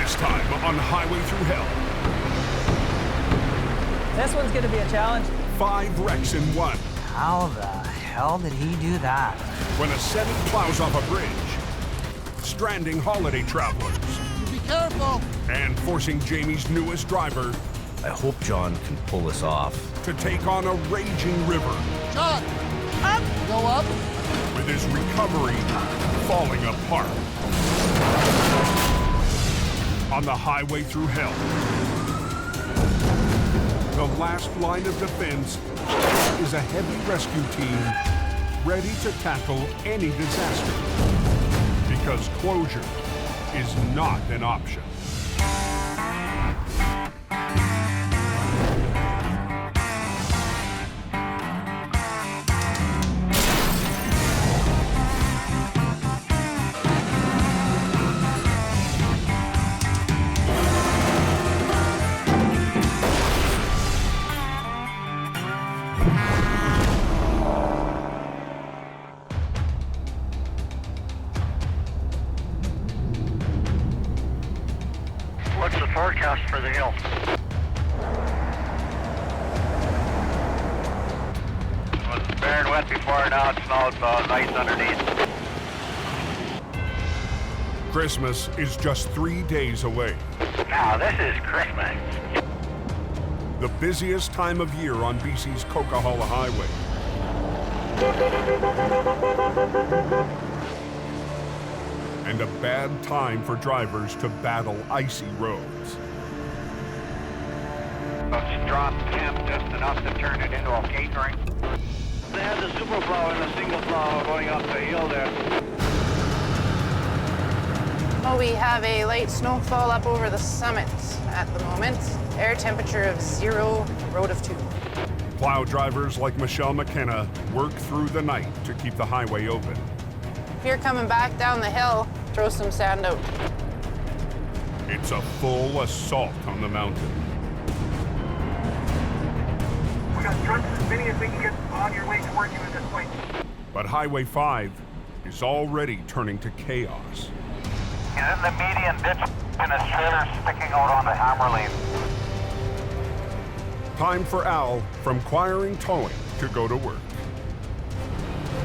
This time on Highway Thru Hell. This one's gonna be a challenge. 5 wrecks in one. How the hell did he do that? When a semi plows off a bridge, stranding holiday travelers. Be careful! And forcing Jamie's newest driver I hope John can pull this off. to take on a raging river. John! Up! Go up! With his recovery falling apart. On the Highway Thru Hell. The last line of defense is a heavy rescue team ready to tackle any disaster. Because closure is not an option. What's the forecast for the hill? It was bare and wet before, now it snows, so it's ice underneath. Christmas is just 3 days away. Now, this is Christmas. The busiest time of year on BC's Coquihalla Highway. And a bad time for drivers to battle icy roads. It's dropped temp just enough to turn it into a catering. They had the super plow and the single plow going up the hill there. Well, we have a light snowfall up over the summit at the moment. Air temperature of 0, road of 2. Plow drivers like Michelle McKenna work through the night to keep the highway open. If you're coming back down the hill, throw some sand out. It's a full assault on the mountain. We got trucks as many as we can get on your way towards you at this point. But Highway 5 is already turning to chaos. He's in the median ditch and his trailer sticking out on the hammer lane. Time for Al from Quiring Towing to go to work.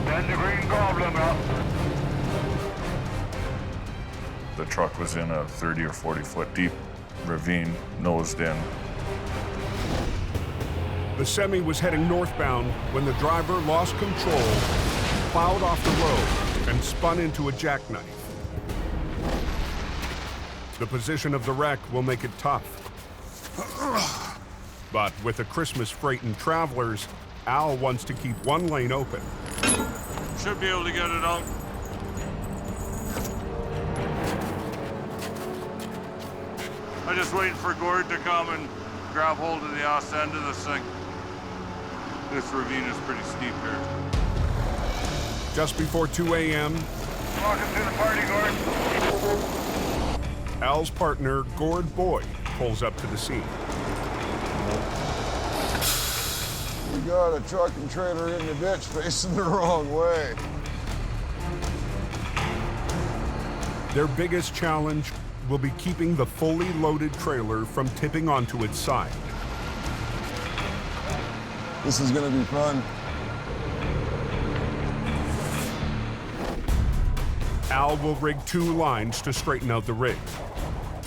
Send the green goblin up. The truck was in a 30 or 40 foot deep ravine, nosed in. The semi was heading northbound when the driver lost control, plowed off the road, and spun into a jackknife. The position of the wreck will make it tough. But with the Christmas freightened travelers, Al wants to keep one lane open. Should be able to get it out. I'm just waiting for Gord to come and grab hold of the ass end of this thing. This ravine is pretty steep here. Just before 2 a.m., Welcome to the party, Gord. Al's partner, Gord Boyd, pulls up to the scene. We got a truck and trailer in the ditch facing the wrong way. Their biggest challenge will be keeping the fully loaded trailer from tipping onto its side. This is gonna be fun. Al will rig 2 lines to straighten out the rig.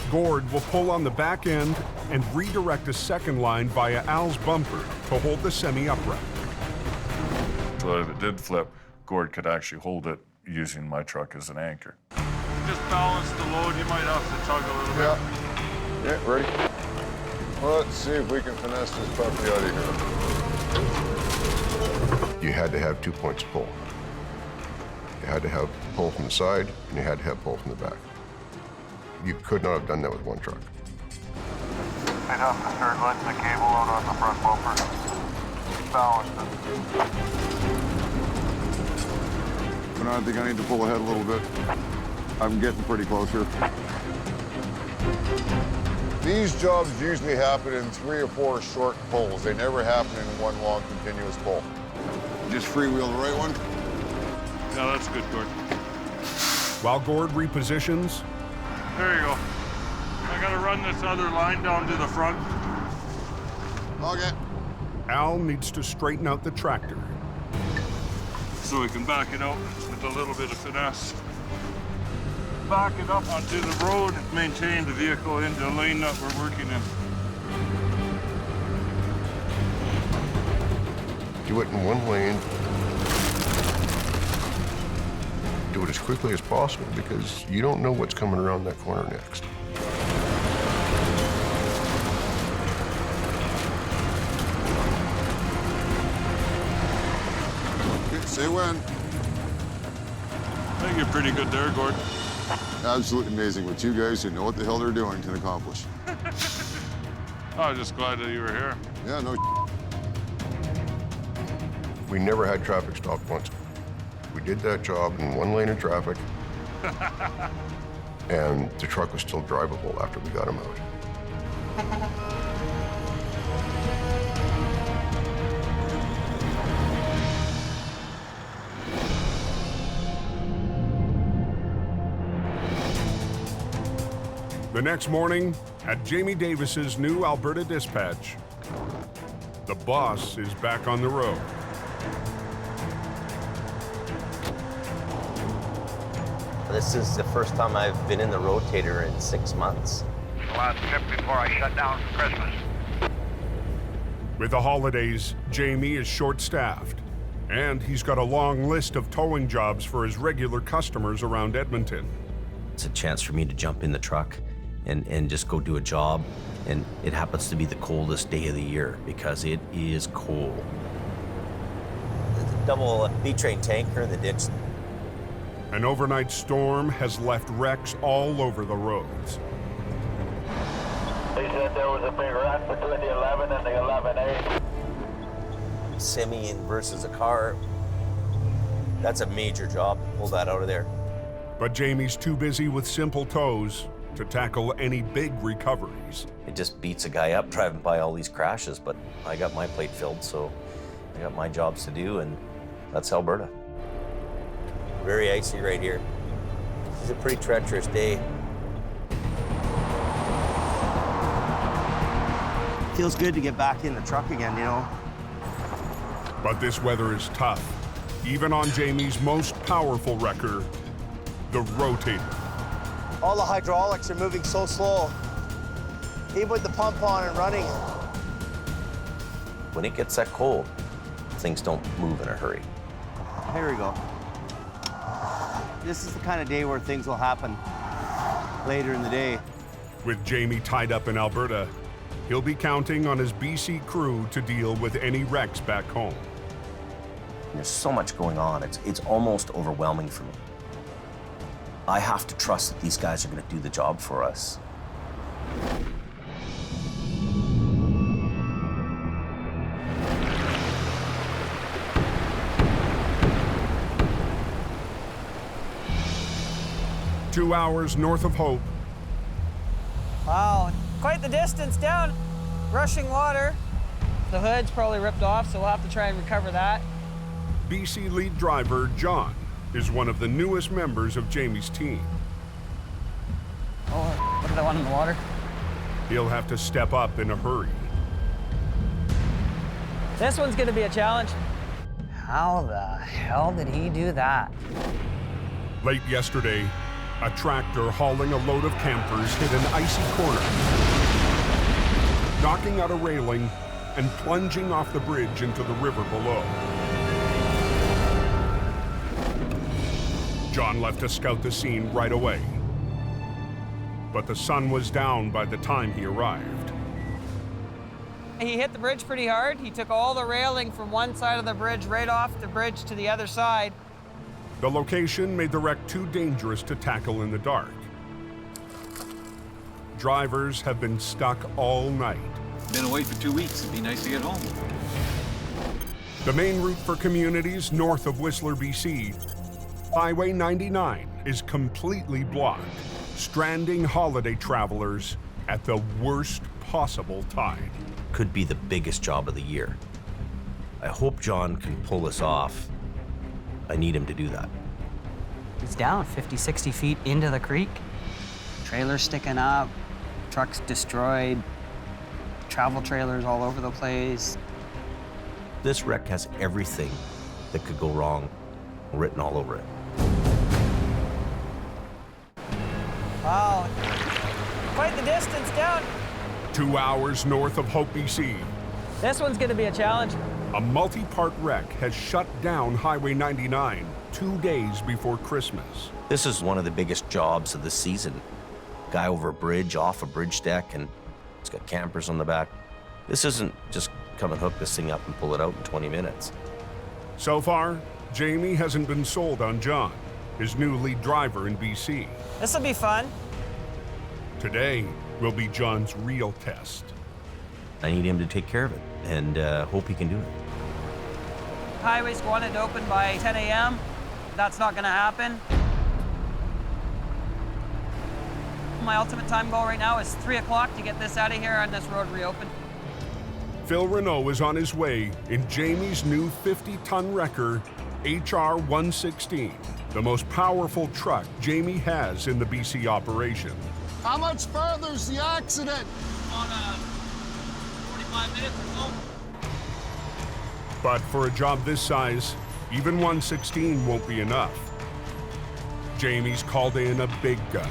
Gord will pull on the back end and redirect a second line via Al's bumper to hold the semi upright. So if it did flip, Gord could actually hold it using my truck as an anchor. Just balance the load, you might have to tug a little bit. Yeah, ready? Let's see if we can finesse this puppy out of here. You had to have 2 points pull. You had to have pull from the side, and you had to have pull from the back. You could not have done that with one truck. Pick up the third length of the cable out on the front bumper. Balanced it. But I think I need to pull ahead a little bit. I'm getting pretty close here. These jobs usually happen in 3 or 4 short pulls. They never happen in one long continuous pull. Just freewheel the right one. Yeah, that's good, Gord. While Gord repositions, There you go. run this other line down to the front? Okay. Al needs to straighten out the tractor. So we can back it out with a little bit of finesse. Back it up onto the road, maintain the vehicle in the lane that we're working in. Do it in one lane. Do it as quickly as possible because you don't know what's coming around that corner next. Say when. I think you're pretty good there, Gord. Absolutely amazing what you guys who know what the hell they're doing can accomplish. I'm just glad that you were here. Yeah, no. We never had traffic stopped once. We did that job in one lane of traffic, and the truck was still drivable after we got him out. The next morning, at Jamie Davis's new Alberta dispatch, the boss is back on the road. This is the first time I've been in the rotator in 6 months. The last trip before I shut down for Christmas. With the holidays, Jamie is short-staffed, and he's got a long list of towing jobs for his regular customers around Edmonton. It's a chance for me to jump in the truck and just go do a job. And it happens to be the coldest day of the year because it is cold. There's a double B-train tanker in the ditch. An overnight storm has left wrecks all over the roads. They said there was a big wreck between the 11 and the 11A. Semi versus a car. That's a major job to pull that out of there. But Jamie's too busy with simple tows to tackle any big recoveries. It just beats a guy up driving by all these crashes, but I got my plate filled, so I got my jobs to do, and that's Alberta. Very icy right here. It's a pretty treacherous day. Feels good to get back in the truck again, you know. But this weather is tough, even on Jamie's most powerful wrecker, the rotator. All the hydraulics are moving so slow. Even with the pump on and running. When it gets that cold, things don't move in a hurry. Here we go. This is the kind of day where things will happen later in the day. With Jamie tied up in Alberta, he'll be counting on his BC crew to deal with any wrecks back home. There's so much going on, it's almost overwhelming for me. I have to trust that these guys are going to do the job for us. Two hours north of Hope. Wow, quite the distance down. Rushing water. The hood's probably ripped off, so we'll have to try and recover that. BC lead driver John is one of the newest members of Jamie's team. Oh, look at that one in the water. He'll have to step up in a hurry. This one's gonna be a challenge. How the hell did he do that? Late yesterday, a tractor hauling a load of campers hit an icy corner, knocking out a railing and plunging off the bridge into the river below. John left to scout the scene right away, but the sun was down by the time he arrived. He hit the bridge pretty hard. He took all the railing from one side of the bridge right off the bridge to the other side. The location made the wreck too dangerous to tackle in the dark. Drivers have been stuck all night. Been away for 2 weeks. It'd be nice to get home. The main route for communities north of Whistler, BC, Highway 99, is completely blocked, stranding holiday travelers at the worst possible time. Could be the biggest job of the year. I hope John can pull this off. I need him to do that. He's down 50, 60 feet into the creek. Trailer sticking up. Trucks destroyed, travel trailers all over the place. This wreck has everything that could go wrong written all over it. Wow, quite the distance down. 2 hours north of Hope, BC. This one's gonna be a challenge. A multi-part wreck has shut down Highway 99 2 days before Christmas. This is one of the biggest jobs of the season. Guy over a bridge, off a bridge deck, and it's got campers on the back. This isn't just come and hook this thing up and pull it out in 20 minutes. So far, Jamie hasn't been sold on John, his new lead driver in BC. This'll be fun. Today will be John's real test. I need him to take care of it, and hope he can do it. Highway's wanted to open by 10 a.m. That's not gonna happen. My ultimate time goal right now is 3 o'clock to get this out of here and this road reopened. Phil Renault is on his way in Jamie's new 50-ton wrecker, HR 116, the most powerful truck Jamie has in the BC operation. How much further's the accident? On 45 minutes or so. But for a job this size, even 116 won't be enough. Jamie's called in a big gun,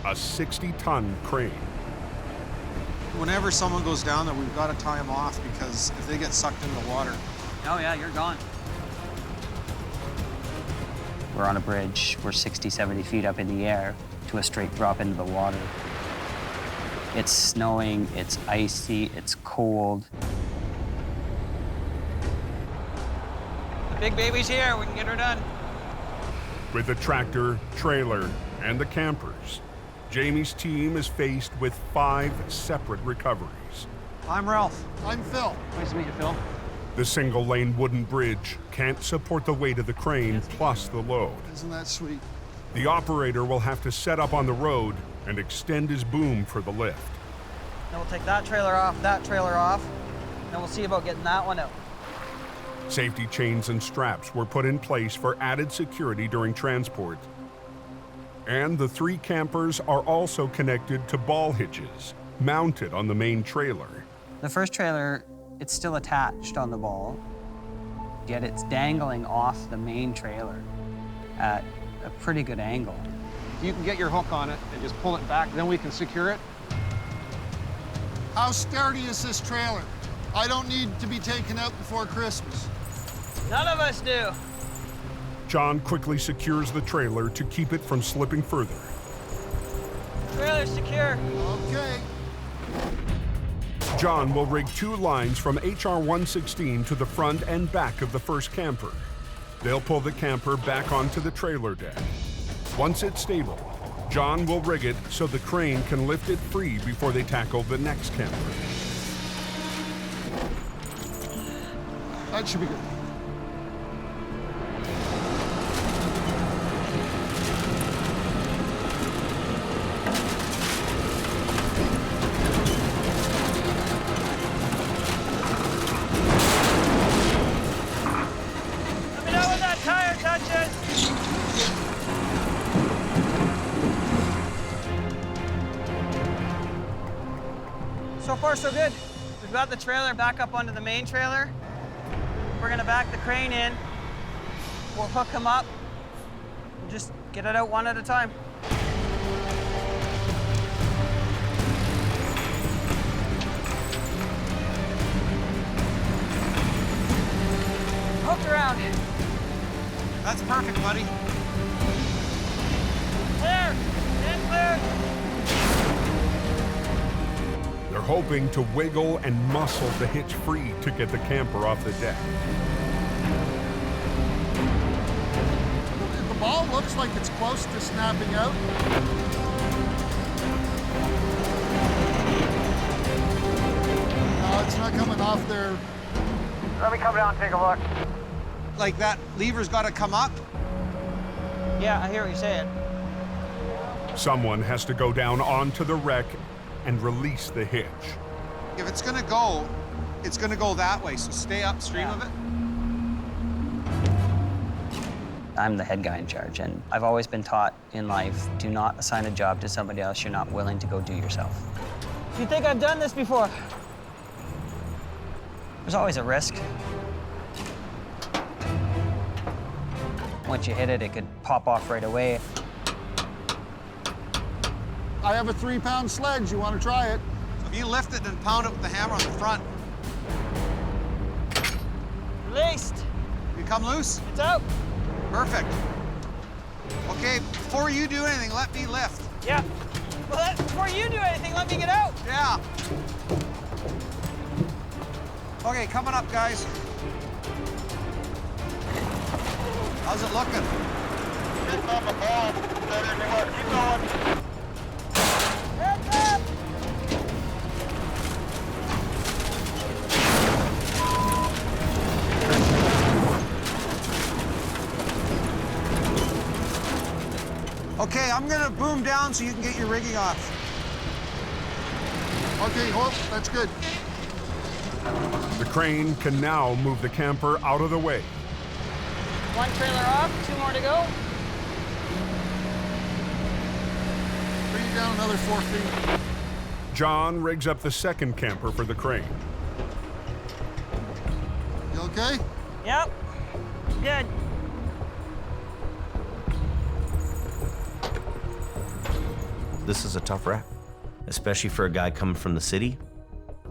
a 60-ton crane. Whenever someone goes down there, we've got to tie them off, because if they get sucked into the water. Oh yeah, you're gone. We're on a bridge. We're 60, 70 feet up in the air to a straight drop into the water. It's snowing, it's icy, it's cold. The big baby's here, we can get her done. With the tractor, trailer, and the campers, Jamie's team is faced with 5 separate recoveries. I'm Ralph. I'm Phil. Nice to meet you, Phil. The single-lane wooden bridge can't support the weight of the crane plus the load. Isn't that sweet? The operator will have to set up on the road and extend his boom for the lift. Then we'll take that trailer off, then we'll see about getting that one out. Safety chains and straps were put in place for added security during transport. And the 3 campers are also connected to ball hitches, mounted on the main trailer. The first trailer, it's still attached on the ball, yet it's dangling off the main trailer at a pretty good angle. You can get your hook on it and just pull it back, then we can secure it. How sturdy is this trailer? I don't need to be taken out before Christmas. None of us do. John quickly secures the trailer to keep it from slipping further. Trailer's secure. Okay. John will rig 2 lines from HR 116 to the front and back of the first camper. They'll pull the camper back onto the trailer deck. Once it's stable, John will rig it so the crane can lift it free before they tackle the next camper. That should be good. Let me know when that tire touches. So far, so good. We've got the trailer back up onto the main trailer. We're gonna back the crane in. We'll hook him up and just get it out one at a time. Hooked around. That's perfect, buddy. Clear! Stand clear! They're hoping to wiggle and muscle the hitch free to get the camper off the deck. The ball looks like it's close to snapping out. No, it's not coming off there. Let me come down and take a look. Like that lever's got to come up. Yeah, I hear what you're saying. Someone has to go down onto the wreck and release the hitch. If it's gonna go that way, so stay upstream of it. I'm the head guy in charge, and I've always been taught in life, do not assign a job to somebody else you're not willing to go do yourself. Do you think I've done this before? There's always a risk. Once you hit it, it could pop off right away. I have a 3-pound sledge. You want to try it? If you lift it and pound it with the hammer on the front, Released. you come loose? It's out. Perfect. Okay, before you do anything, let me lift. Yeah. Well, before you do anything, let me get out. Yeah. Okay, coming up, guys. How's it looking? It's not a ball. Keep going. Heads up. Okay, I'm gonna boom down so you can get your rigging off. Okay, hold. That's good. The crane can now move the camper out of the way. One trailer off, 2 more to go. Bring it down another 4 feet. John rigs up the second camper for the crane. You okay? Yep. Good. This is a tough wreck, especially for a guy coming from the city,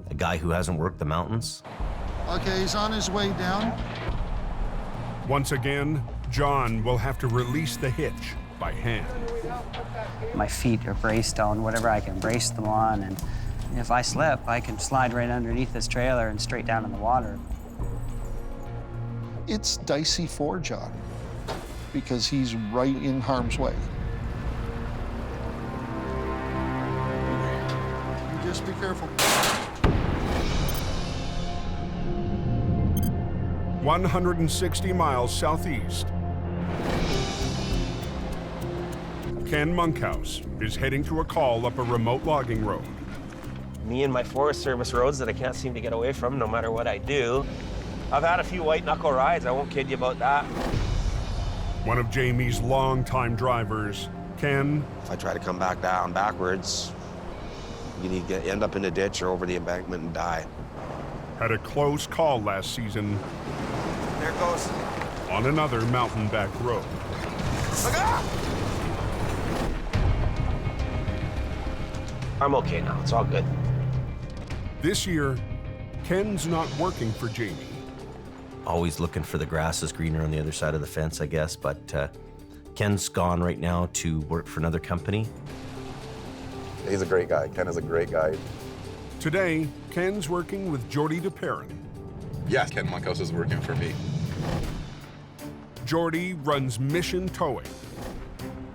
a guy who hasn't worked the mountains. Okay, he's on his way down. Once again, John will have to release the hitch by hand. My feet are braced on whatever I can brace them on, and if I slip, I can slide right underneath this trailer and straight down in the water. It's dicey for John because he's right in harm's way. You just be careful. 160 miles southeast, Ken Monkhouse is heading to a call up a remote logging road. Me and my Forest Service roads that I can't seem to get away from no matter what I do. I've had a few white knuckle rides, I won't kid you about that. One of Jamie's longtime drivers, Ken. If I try to come back down backwards, you need to end up in a ditch or over the embankment and die. Had a close call last season. There it goes. On another mountain back road. Look out! I'm okay now, it's all good. This year, Ken's not working for Jamie. Always looking for the grass is greener on the other side of the fence, I guess, but Ken's gone right now to work for another company. He's a great guy. Ken is a great guy. Today, Ken's working with Jordy DePerrin. Yes, Ken Monkhouse is working for me. Jordy runs Mission Towing,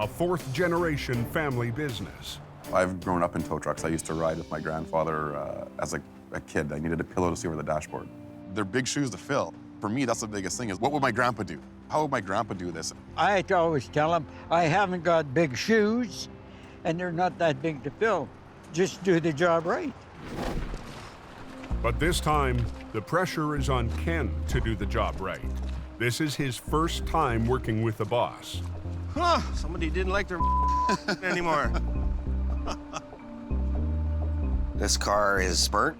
a 4th-generation family business. I've grown up in tow trucks. I used to ride with my grandfather as a kid. I needed a pillow to see over the dashboard. They're big shoes to fill. For me, that's the biggest thing is, what would my grandpa do? How would my grandpa do this? I always tell him, I haven't got big shoes, and they're not that big to fill. Just do the job right. But this time, the pressure is on Ken to do the job right. This is his first time working with the boss. Huh, somebody didn't like their anymore. This car is burnt.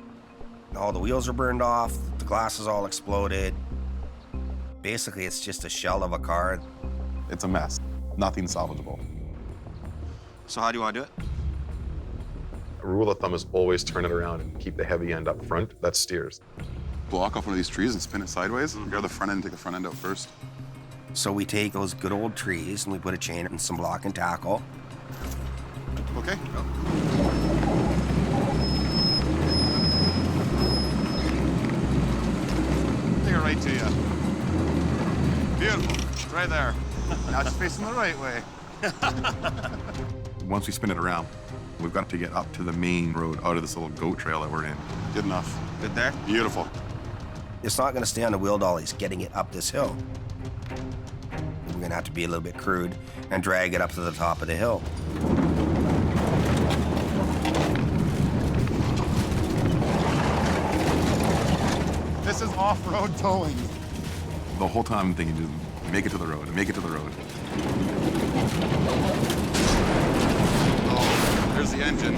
All the wheels are burned off. The glass is all exploded. Basically, it's just a shell of a car. It's a mess. Nothing salvageable. So how do you want to do it? A rule of thumb is always turn it around and keep the heavy end up front. That steers. Block off one of these trees and spin it sideways. Grab the front end and take the front end out first. So we take those good old trees and we put a chain and some block and tackle. Okay. Go. Take it right to you. Beautiful. Right there. Now it's facing the right way. Once we spin it around, we've got to get up to the main road out of this little goat trail that we're in. Good enough. Good there? Beautiful. It's not going to stay on the wheel dollies getting it up this hill. We're going to have to be a little bit crude and drag it up to the top of the hill. This is off-road towing. The whole time I'm thinking, Make it to the road, make it to the road. Oh, there's the engine.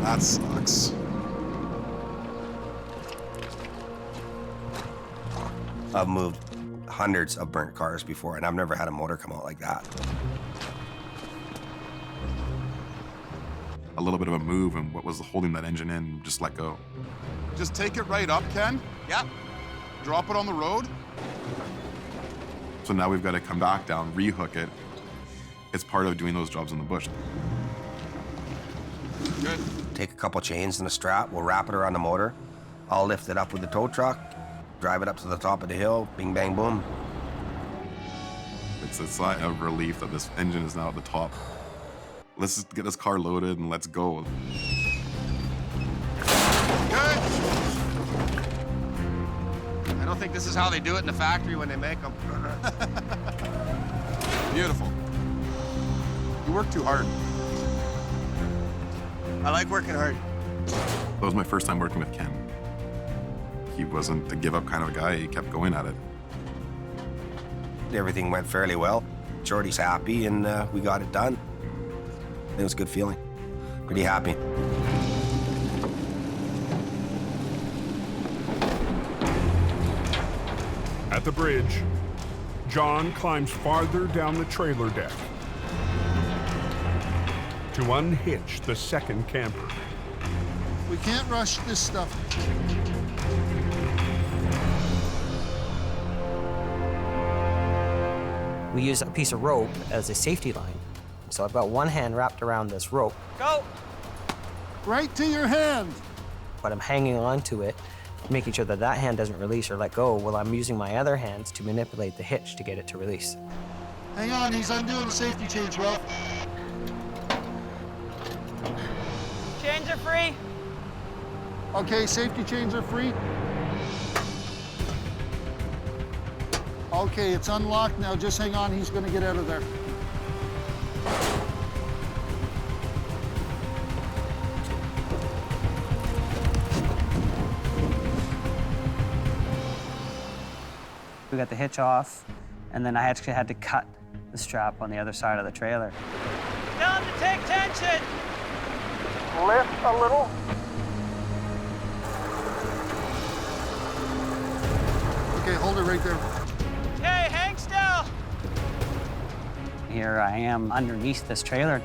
That sucks. I've moved hundreds of burnt cars before, and I've never had a motor come out like that. A little bit of a move, and what was holding that engine in just let go. Just take it right up, Ken. Yeah. Drop it on the road. So now we've got to come back down, rehook it. It's part of doing those jobs in the bush. Good. Take a couple chains and a strap, we'll wrap it around the motor. I'll lift it up with the tow truck, drive it up to the top of the hill, bing, bang, boom. It's a sigh of relief that this engine is now at the top. Let's just get this car loaded and let's go. Good. I don't think this is how they do it in the factory when they make them. Beautiful. You work too hard. I like working hard. That was my first time working with Ken. He wasn't the give-up kind of a guy. He kept going at it. Everything went fairly well. Jordy's happy, and we got it done. It was a good feeling. Pretty happy. At the bridge, John climbs farther down the trailer deck to unhitch the second camper. We can't rush this stuff. We use a piece of rope as a safety line. So I've got one hand wrapped around this rope. Go! Right to your hand. But I'm hanging on to it, making sure that that hand doesn't release or let go while I'm using my other hands to manipulate the hitch to get it to release. Hang on, he's undoing the safety chains, Ralph. Chains are free. Okay, safety chains are free. Okay, it's unlocked now. Just hang on, he's gonna get out of there. We got the hitch off, and then I actually had to cut the strap on the other side of the trailer. Tell him to take tension! Lift a little. Okay, hold it right there. Hey, hang still! Here I am underneath this trailer,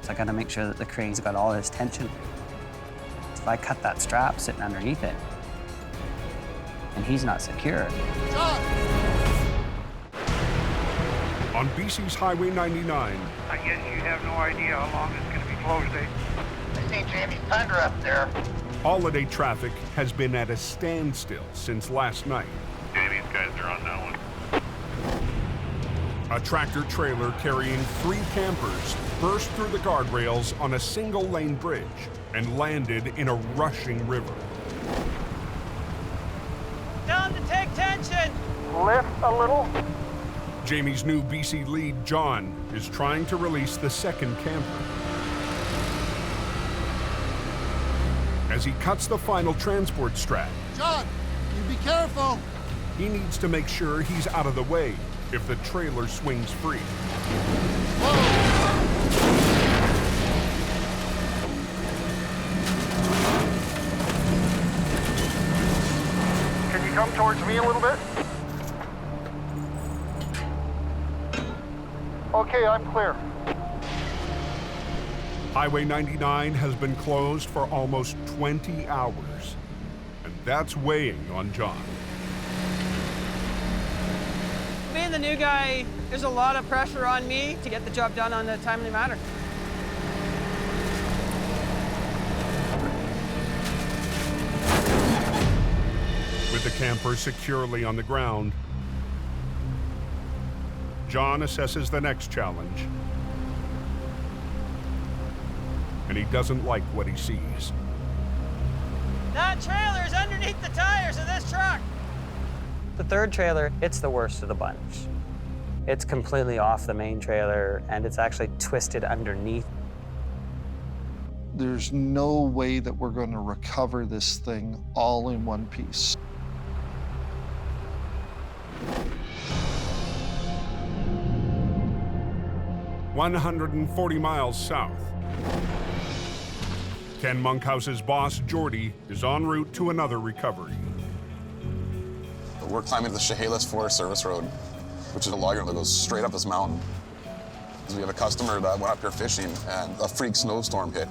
so I gotta make sure that the crane's got all this tension. If I cut that strap sitting underneath it, and he's not secure. John! On BC's Highway 99, I guess you have no idea how long it's going to be closed, eh? I see Jamie's Thunder up there. holiday traffic has been at a standstill since last night. Jamie's guys are on that one. A tractor trailer carrying 3 campers burst through the guardrails on a single-lane bridge and landed in a rushing river. Tell him to take tension! Lift a little. Jamie's new BC lead, John, is trying to release the second camper. As he cuts the final transport strap, John, you be careful. he needs to make sure he's out of the way if the trailer swings free. Can you come towards me a little bit? Okay, I'm clear. Highway 99 has been closed for almost 20 hours, and that's weighing on John. Being the new guy, there's a lot of pressure on me to get the job done on a timely manner. With the camper securely on the ground, John assesses the next challenge, and he doesn't like what he sees. That trailer's underneath the tires of this truck. The third trailer, it's the worst of the bunch. It's completely off the main trailer, and it's actually twisted underneath. There's no way that we're going to recover this thing all in one piece. 140 miles south. Ken Monkhouse's boss, Jordy, is en route to another recovery. We're climbing the Chehalis Forest Service Road, which is a log road that goes straight up this mountain. We have a customer that went up here fishing and a freak snowstorm hit.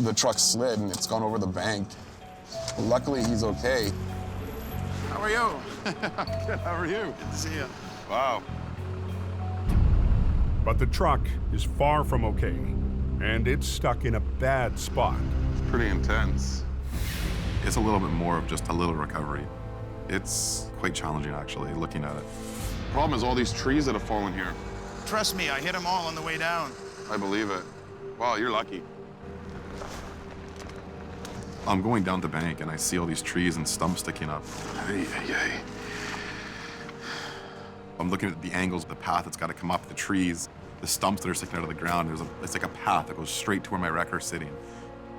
The truck slid and it's gone over the bank. Luckily, he's okay. How are you? Good, how are you? Good to see you. Wow. But the truck is far from okay, and it's stuck in a bad spot. It's pretty intense. It's a little bit more of just a little recovery. It's quite challenging, actually, looking at it. Problem is all these trees that have fallen here. Trust me, I hit them all on the way down. I believe it. Wow, you're lucky. I'm going down the bank and I see all these trees and stumps sticking up. I'm looking at the angles of the path that's got to come up, the trees, the stumps that are sticking out of the ground. It's like a path that goes straight to where my wrecker's sitting.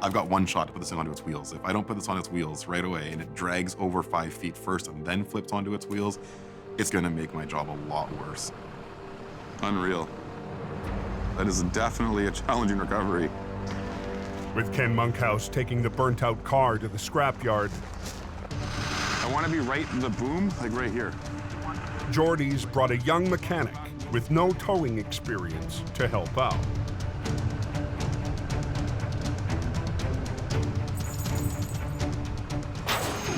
I've got one shot to put this thing onto its wheels. If I don't put this on its wheels right away and it drags over 5 feet first and then flips onto its wheels, it's gonna make my job a lot worse. Unreal. That is definitely a challenging recovery. With Ken Monkhouse taking the burnt-out car to the scrapyard, I want to be right in the boom, like right here. Jordy's brought a young mechanic with no towing experience to help out.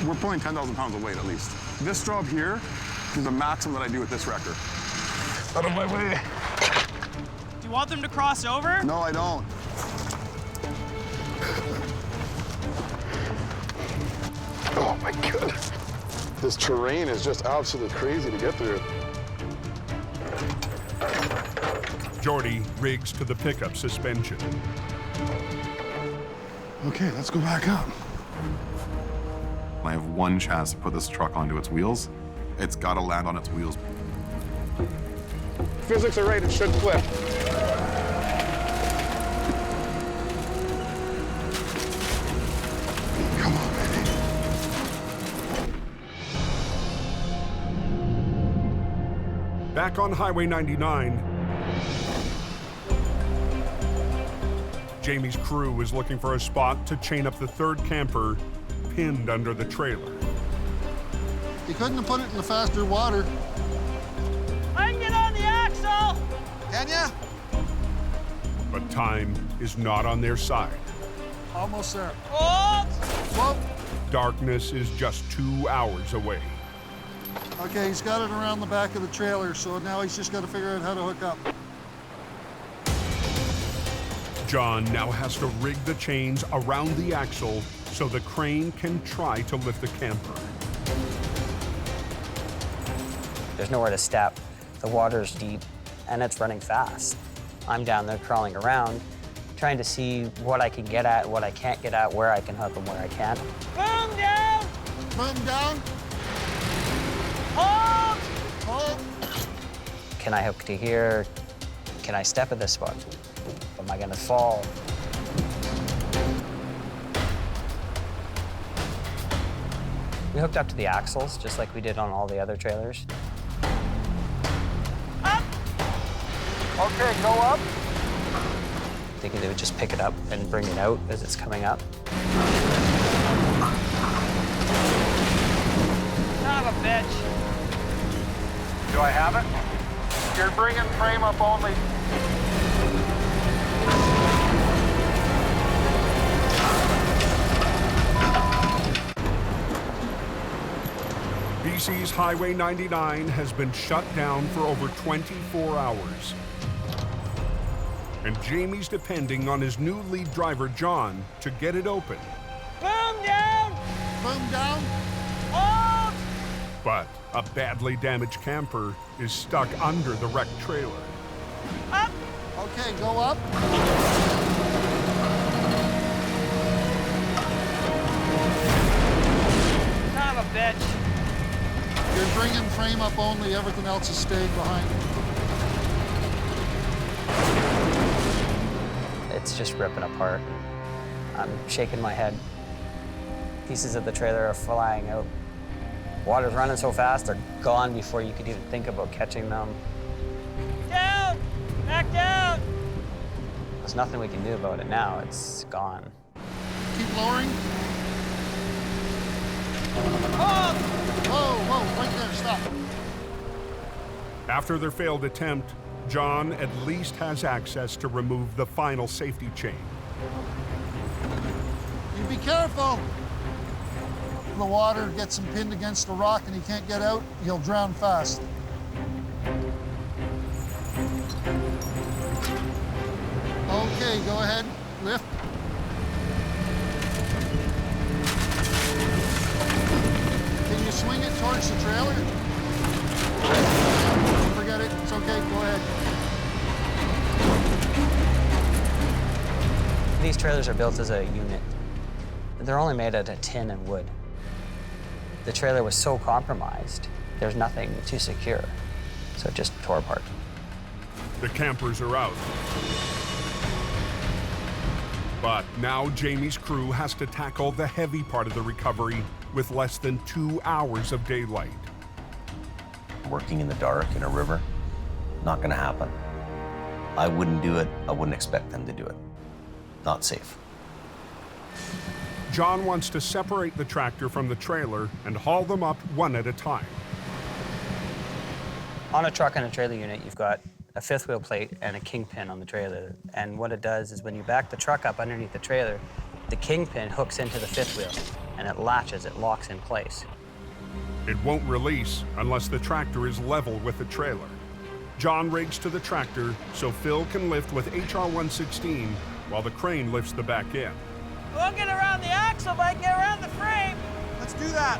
We're pulling 10,000 pounds of weight at least. This job here is the maximum that I do with this wrecker. Out of my way. Do you want them to cross over? No, I don't. Oh my goodness. This terrain is just absolutely crazy to get through. Jordy rigs to the pickup suspension. Okay, let's go back up. I have one chance to put this truck onto its wheels. It's got to land on its wheels. Physics are right, it should flip. Come on, baby. Back on Highway 99, Jamie's crew is looking for a spot to chain up the third camper pinned under the trailer. You couldn't have put it in the faster water. I can get on the axle! Can ya? But time is not on their side. Almost there. Oh! Whoa. Darkness is just 2 hours away. Okay, he's got it around the back of the trailer, so now he's just got to figure out how to hook up. John now has to rig the chains around the axle so the crane can try to lift the camper. There's nowhere to step. The water's deep and it's running fast. I'm down there crawling around, trying to see what I can get at, what I can't get at, where I can hook and where I can't. Boom down! Boom down! Hold! Hold! Can I hook to here? Can I step at this spot? Am I gonna fall? We hooked up to the axles, just like we did on all the other trailers. Up! Okay, go up. Thinking they would just pick it up and bring it out as it's coming up. Son of a bitch. Do I have it? You're bringing frame up only. BC's Highway 99 has been shut down for over 24 hours. And Jamie's depending on his new lead driver, John, to get it open. Boom down! Boom down! Hold! But a badly damaged camper is stuck under the wrecked trailer. Up! Okay, go up. Son of a bitch. You're bringing frame up only, everything else is staying behind. It's just ripping apart. I'm shaking my head. Pieces of the trailer are flying out. Water's running so fast, they're gone before you could even think about catching them. Down! backed out. There's nothing we can do about it now. It's gone. Keep lowering. Oh! Whoa, right there, stop. After their failed attempt, John at least has access to remove the final safety chain. You be careful. The water gets him pinned against a rock and he can't get out, he'll drown fast. Okay, go ahead, lift. Can you swing it towards the trailer? Forget it, it's okay, go ahead. These trailers are built as a unit. They're only made out of tin and wood. The trailer was so compromised, there's nothing to secure, so it just tore apart. The campers are out. But now Jamie's crew has to tackle the heavy part of the recovery with less than 2 hours of daylight. Working in the dark in a river, not gonna happen. I wouldn't do it. I wouldn't expect them to do it. Not safe. John wants to separate the tractor from the trailer and haul them up one at a time. On a truck and a trailer unit, you've got a fifth wheel plate and a kingpin on the trailer. And what it does is when you back the truck up underneath the trailer, the kingpin hooks into the fifth wheel and it latches, it locks in place. It won't release unless the tractor is level with the trailer. John rigs to the tractor so Phil can lift with HR-116 while the crane lifts the back end. We'll get around the axle, but I can get around the frame. Let's do that.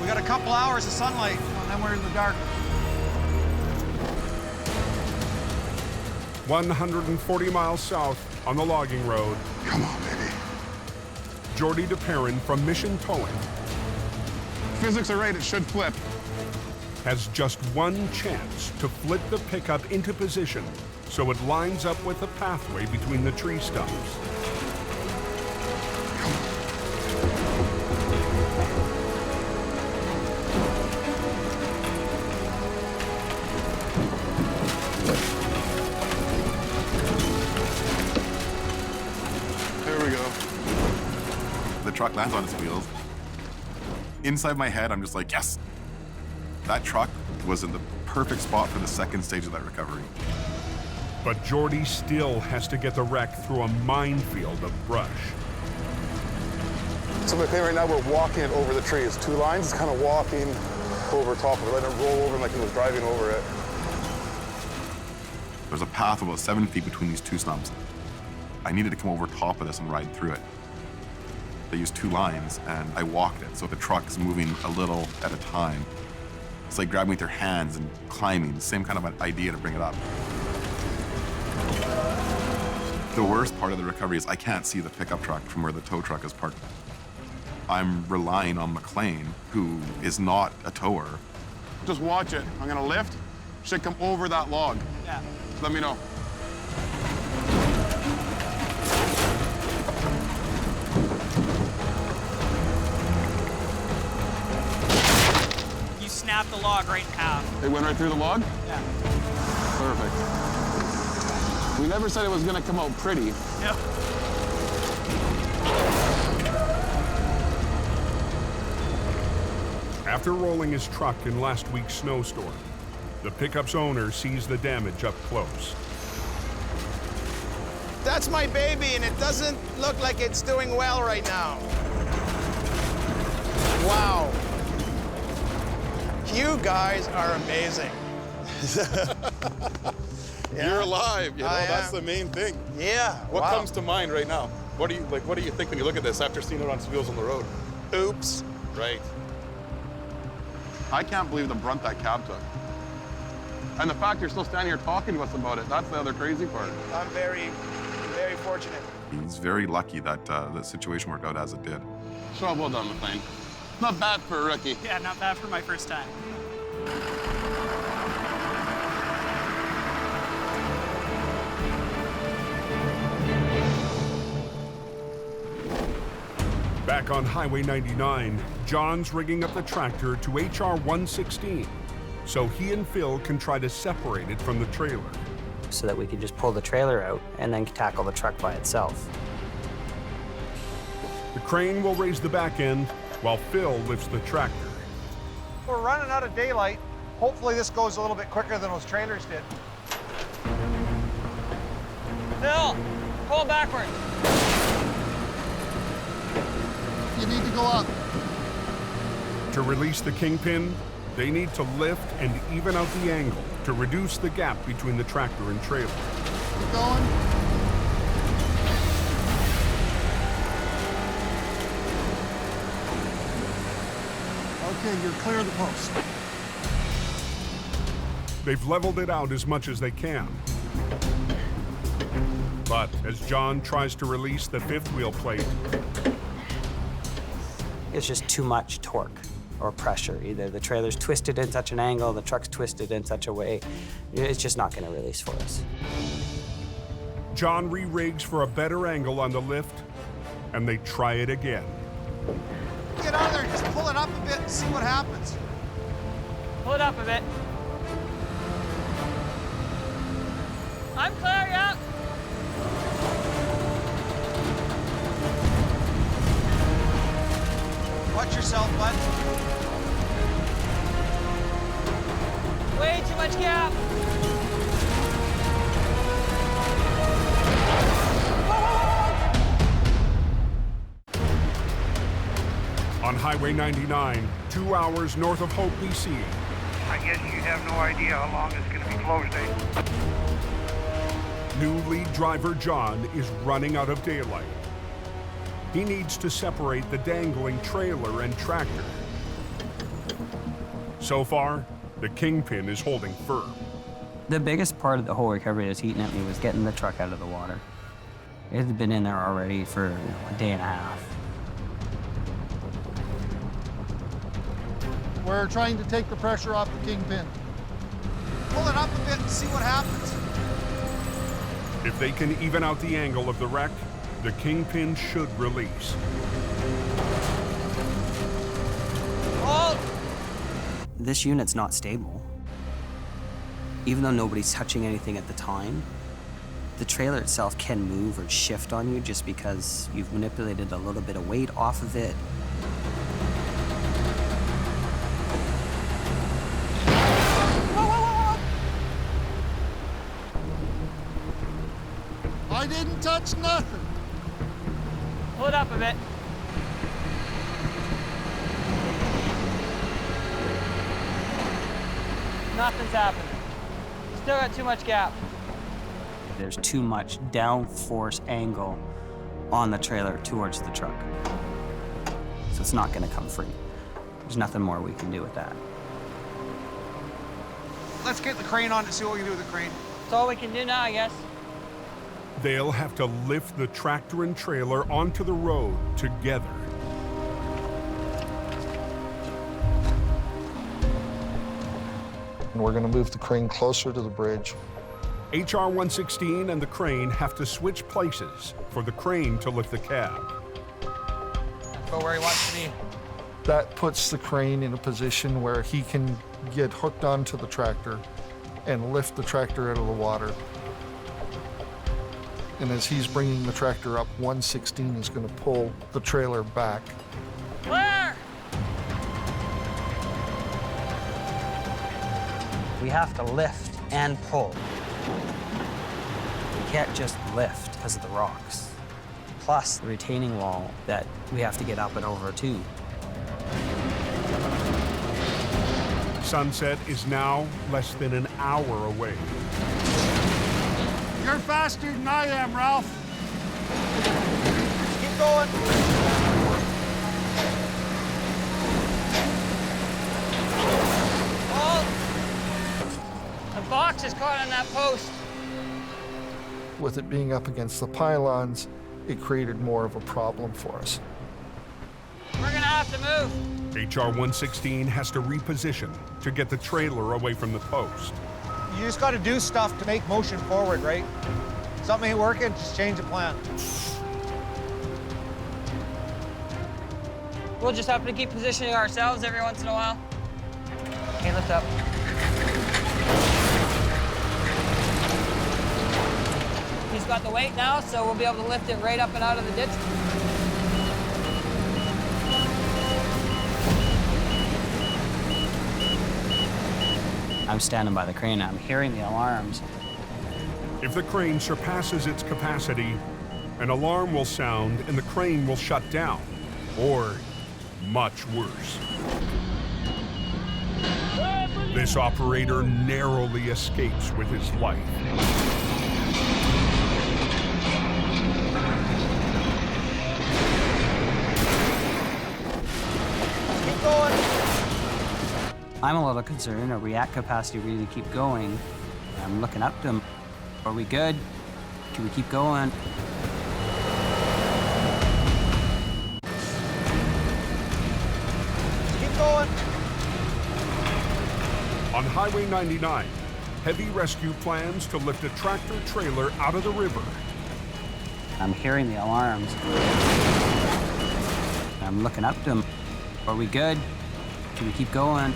We got a couple hours of sunlight, and then we're in the dark. 140 miles south on the logging road. Come on, baby. Jordy DePerrin from Mission Towing Physics are right, it should flip. has just one chance to flip the pickup into position so it lines up with the pathway between the tree stumps. There we go. The truck lands on its wheels. Inside my head, I'm just like, yes. That truck was in the perfect spot for the second stage of that recovery. But Jordy still has to get the wreck through a minefield of brush. So McLean, right now we're walking it over the tree. It's two lines, it's kind of walking over top of it, letting it roll over like it was driving over it. There's a path about 7 feet between these two stumps. I needed to come over top of this and ride through it. They used two lines, and I walked it, so the truck's moving a little at a time. It's like grabbing with your hands and climbing, same kind of an idea to bring it up. The worst part of the recovery is I can't see the pickup truck from where the tow truck is parked. I'm relying on McLean, who is not a tower. Just watch it. I'm gonna lift. Should come over that log. Yeah. Let me know. You snapped the log right in half. It went right through the log? Yeah. Perfect. We never said it was gonna come out pretty. Yep. After rolling his truck in last week's snowstorm, the pickup's owner sees the damage up close. That's my baby, and it doesn't look like it's doing well right now. Wow. You guys are amazing. Yeah. You're alive, you know, that's the main thing. Yeah. What wow. comes to mind right now? What do you think when you look at this after seeing it on wheels on the road? Oops. Right. I can't believe the brunt that cab took. And the fact you're still standing here talking to us about it, that's the other crazy part. I'm very, very fortunate. He's very lucky that the situation worked out as it did. So well done, McLean. Not bad for a rookie. Yeah, not bad for my first time. Back on Highway 99, John's rigging up the tractor to HR-116 so he and Phil can try to separate it from the trailer. So that we can just pull the trailer out and then tackle the truck by itself. The crane will raise the back end while Phil lifts the tractor. We're running out of daylight. Hopefully this goes a little bit quicker than those trailers did. Phil, pull backwards. You need to go up. To release the Kingpin, they need to lift and even out the angle to reduce the gap between the tractor and trailer. Keep going. Okay, you're clear of the post. They've leveled it out as much as they can. But as John tries to release the fifth wheel plate, It's just too much torque or pressure. Either the trailer's twisted in such an angle, the truck's twisted in such a way, it's just not gonna release for us. John re-rigs for a better angle on the lift, and they try it again. Get out of there, just pull it up a bit and see what happens. Pull it up a bit. I'm clear, yeah. Watch yourself, bud. Way too much gap. On Highway 99, 2 hours north of Hope, BC. I guess you have no idea how long it's going to be closed, eh? New lead driver John is running out of daylight. He needs to separate the dangling trailer and tractor. So far, the Kingpin is holding firm. The biggest part of the whole recovery that was eating at me was getting the truck out of the water. It had been in there already for a day and a half. We're trying to take the pressure off the Kingpin. Pull it up a bit and see what happens. If they can even out the angle of the wreck, the Kingpin should release. Hold! This unit's not stable. Even though nobody's touching anything at the time, the trailer itself can move or shift on you just because you've manipulated a little bit of weight off of it. I didn't touch nothing. Pull it up a bit. Nothing's happening. Still got too much gap. There's too much downforce angle on the trailer towards the truck. So it's not gonna come free. There's nothing more we can do with that. Let's get the crane on and see what we can do with the crane. That's all we can do now, I guess. They'll have to lift the tractor and trailer onto the road together. And we're going to move the crane closer to the bridge. HR 116 and the crane have to switch places for the crane to lift the cab. Go where he wants to be. That puts the crane in a position where he can get hooked onto the tractor and lift the tractor out of the water. And as he's bringing the tractor up, 116 is going to pull the trailer back. Clear! We have to lift and pull. We can't just lift because of the rocks. Plus the retaining wall that we have to get up and over too. Sunset is now less than an hour away. You're faster than I am, Ralph. Keep going. Hold! The box is caught on that post. With it being up against the pylons, it created more of a problem for us. We're gonna have to move. HR 116 has to reposition to get the trailer away from the post. You just got to do stuff to make motion forward, right? Something ain't working, just change the plan. We'll just have to keep positioning ourselves every once in a while. Okay, lift up. He's got the weight now, so we'll be able to lift it right up and out of the ditch. I'm standing by the crane. I'm hearing the alarms. If the crane surpasses its capacity, an alarm will sound and the crane will shut down, or much worse. This operator narrowly escapes with his life. Keep going. I'm a little concerned. Are we at capacity really to keep going? I'm looking up to him. Are we good? Can we keep going? Keep going. On Highway 99, heavy rescue plans to lift a tractor trailer out of the river. I'm hearing the alarms. I'm looking up to him. Are we good? Can we keep going?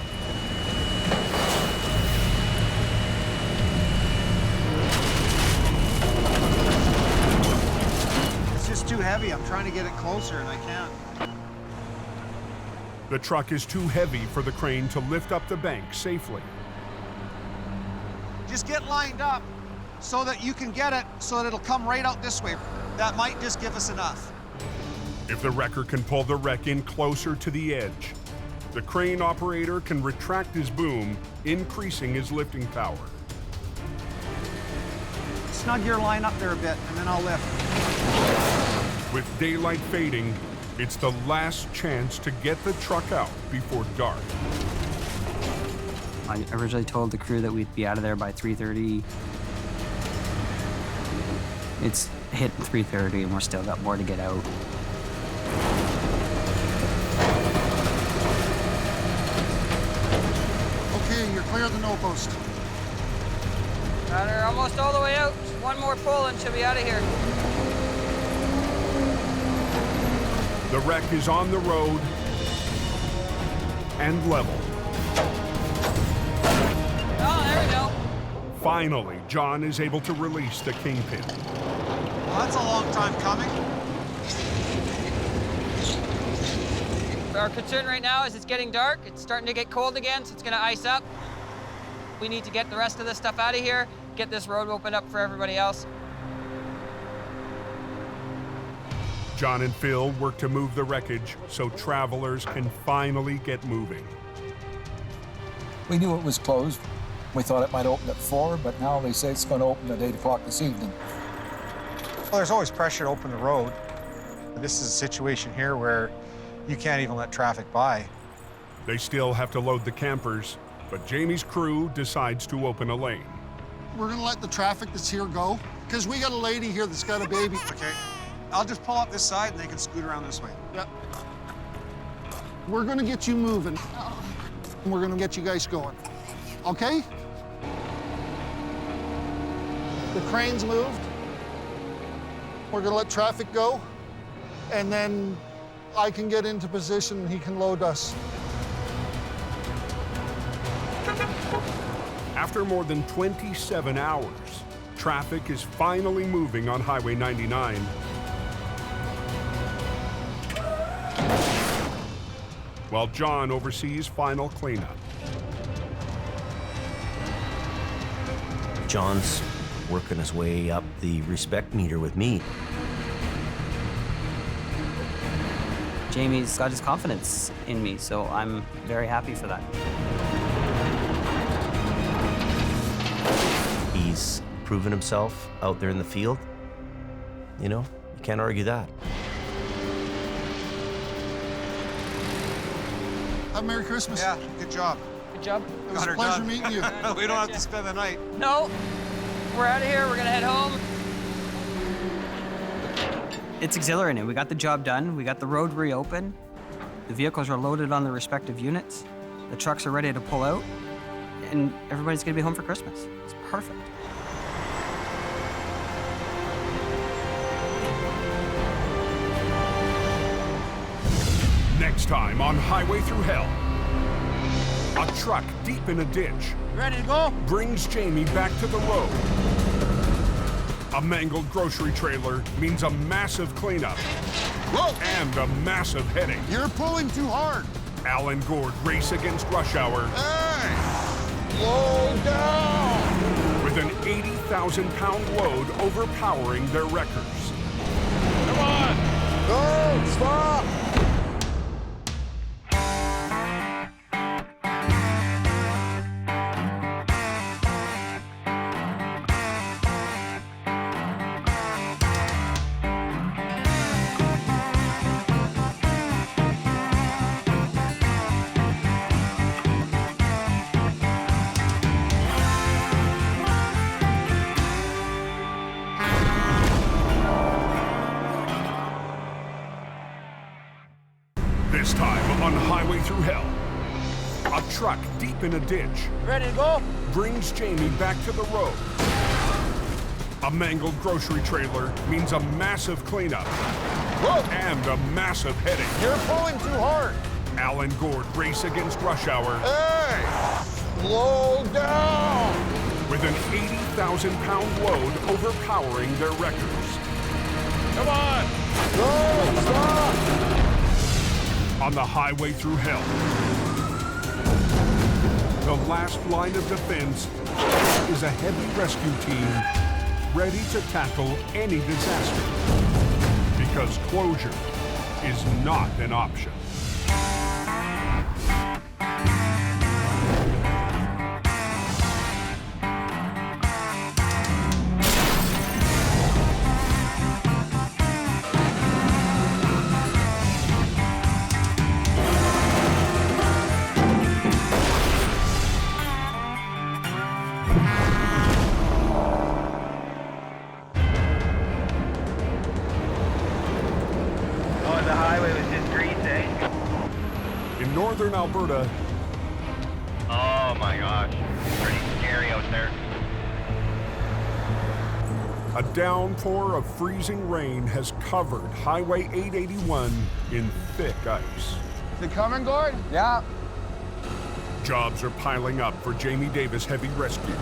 It's just too heavy. I'm trying to get it closer and I can't. The truck is too heavy for the crane to lift up the bank safely. Just get lined up so that you can get it so that it'll come right out this way. That might just give us enough. If the wrecker can pull the wreck in closer to the edge, the crane operator can retract his boom, increasing his lifting power. Snug your line up there a bit and then I'll lift. With daylight fading, it's the last chance to get the truck out before dark. I originally told the crew that we'd be out of there by 3:30. It's hit 3:30 and we're still got more to get out. Okay, you're clear of the no post. Got her almost all the way out. One more pull and she'll be out of here. The wreck is on the road and level. Oh, there we go. Finally, John is able to release the kingpin. Well, that's a long time coming. Our concern right now is it's getting dark. It's starting to get cold again, so it's going to ice up. We need to get the rest of this stuff out of here, get this road opened up for everybody else. John and Phil work to move the wreckage so travelers can finally get moving. We knew it was closed. We thought it might open at 4, but now they say it's going to open at 8 o'clock this evening. Well, there's always pressure to open the road. This is a situation here where you can't even let traffic by. They still have to load the campers, but Jamie's crew decides to open a lane. We're gonna let the traffic that's here go, because we got a lady here that's got a baby. Okay. I'll just pull up this side and they can scoot around this way. Yep. We're gonna get you moving. We're gonna get you guys going. Okay? The crane's moved. We're gonna let traffic go, and then I can get into position and he can load us. After more than 27 hours, traffic is finally moving on Highway 99. While John oversees final cleanup. John's working his way up the respect meter with me. Jamie's got his confidence in me, so I'm very happy for that. He's proven himself out there in the field. You know, you can't argue that. Have a Merry Christmas. Yeah, good job. Good job. It was a pleasure meeting you. We don't have to spend the night. No, we're out of here. We're gonna head home. It's exhilarating. We got the job done. We got the road reopened. The vehicles are loaded on the respective units. The trucks are ready to pull out. And everybody's gonna be home for Christmas. It's perfect. Next time on Highway Thru Hell, a truck deep in a ditch Ready to go? brings Jamie back to the road. A mangled grocery trailer means a massive cleanup. Whoa! And a massive headache. You're pulling too hard. Al and Gord race against rush hour. Hey! Slow down! With an 80,000-pound load overpowering their wreckers. Come on! No! Stop! This time on Highway Thru Hell, a truck deep in a ditch Ready to go? brings Jamie back to the road. A mangled grocery trailer means a massive cleanup. Whoa! And a massive headache. You're pulling too hard. Al and Gord race against rush hour. Hey! Slow down! With an 80,000-pound load overpowering their wreckers. Come on! No! Stop! On the Highway Thru Hell, the last line of defense is a heavy rescue team ready to tackle any disaster. Because closure is not an option. The highway was just grease, eh? In northern Alberta, Oh my gosh. Pretty scary out there. a downpour of freezing rain has covered Highway 881 in thick ice. Is it coming, Gord? Yeah. Jobs are piling up for Jamie Davis Heavy Rescue.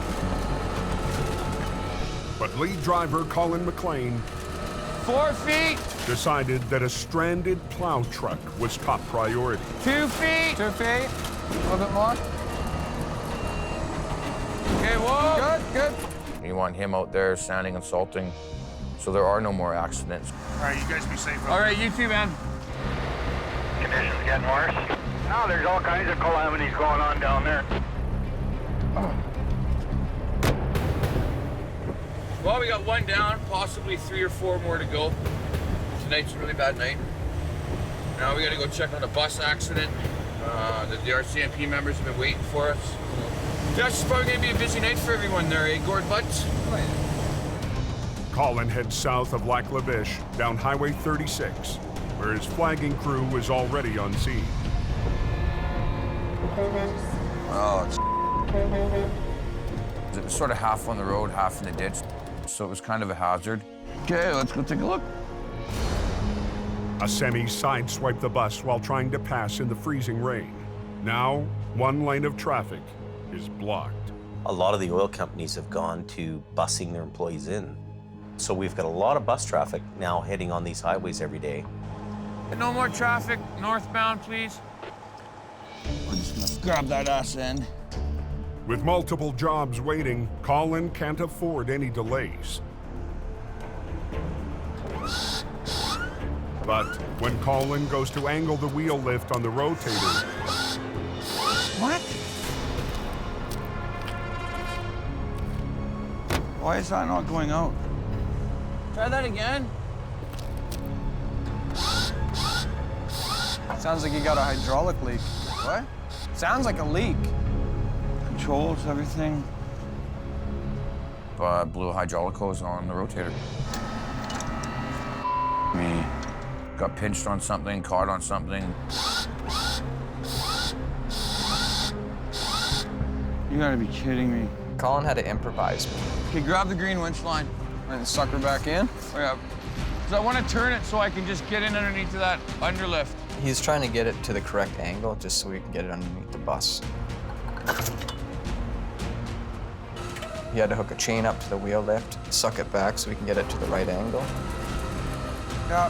But lead driver Colin McLean 4 feet. decided that a stranded plow truck was top priority. 2 feet. 2 feet. A little bit more. Okay, whoa. Good. You want him out there standing and salting so there are no more accidents. All right, you guys be safe. All right, you too, man. Conditions getting worse. No, there's all kinds of calamities going on down there. Well, we got 1 down, possibly 3 or 4 more to go. Tonight's a really bad night. Now we gotta go check on a bus accident. The RCMP members have been waiting for us. Josh, it's probably gonna be a busy night for everyone there, eh, Gord Butts? Colin heads south of Lac La Biche down Highway 36, where his flagging crew is already on scene. Oh, it was sort of half on the road, half in the ditch, so it was kind of a hazard. Okay, let's go take a look. A semi sideswiped the bus while trying to pass in the freezing rain. Now, one lane of traffic is blocked. A lot of the oil companies have gone to busing their employees in. So we've got a lot of bus traffic now heading on these highways every day. No more traffic northbound, please. We're just gonna grab that ass end. With multiple jobs waiting, Colin can't afford any delays. But when Colin goes to angle the wheel lift on the rotator, What? Why is that not going out? Try that again. Sounds like you got a hydraulic leak. What? Sounds like a leak. Controls, everything. Blew a hydraulic hose on the rotator. Me. Got pinched on something, caught on something. You gotta be kidding me. Colin had to improvise. Okay, grab the green winch line. And suck her back in. Oh, yeah. So I want to turn it so I can just get in underneath of that underlift. He's trying to get it to the correct angle just so we can get it underneath the bus. You had to hook a chain up to the wheel lift, suck it back so we can get it to the right angle. Yeah.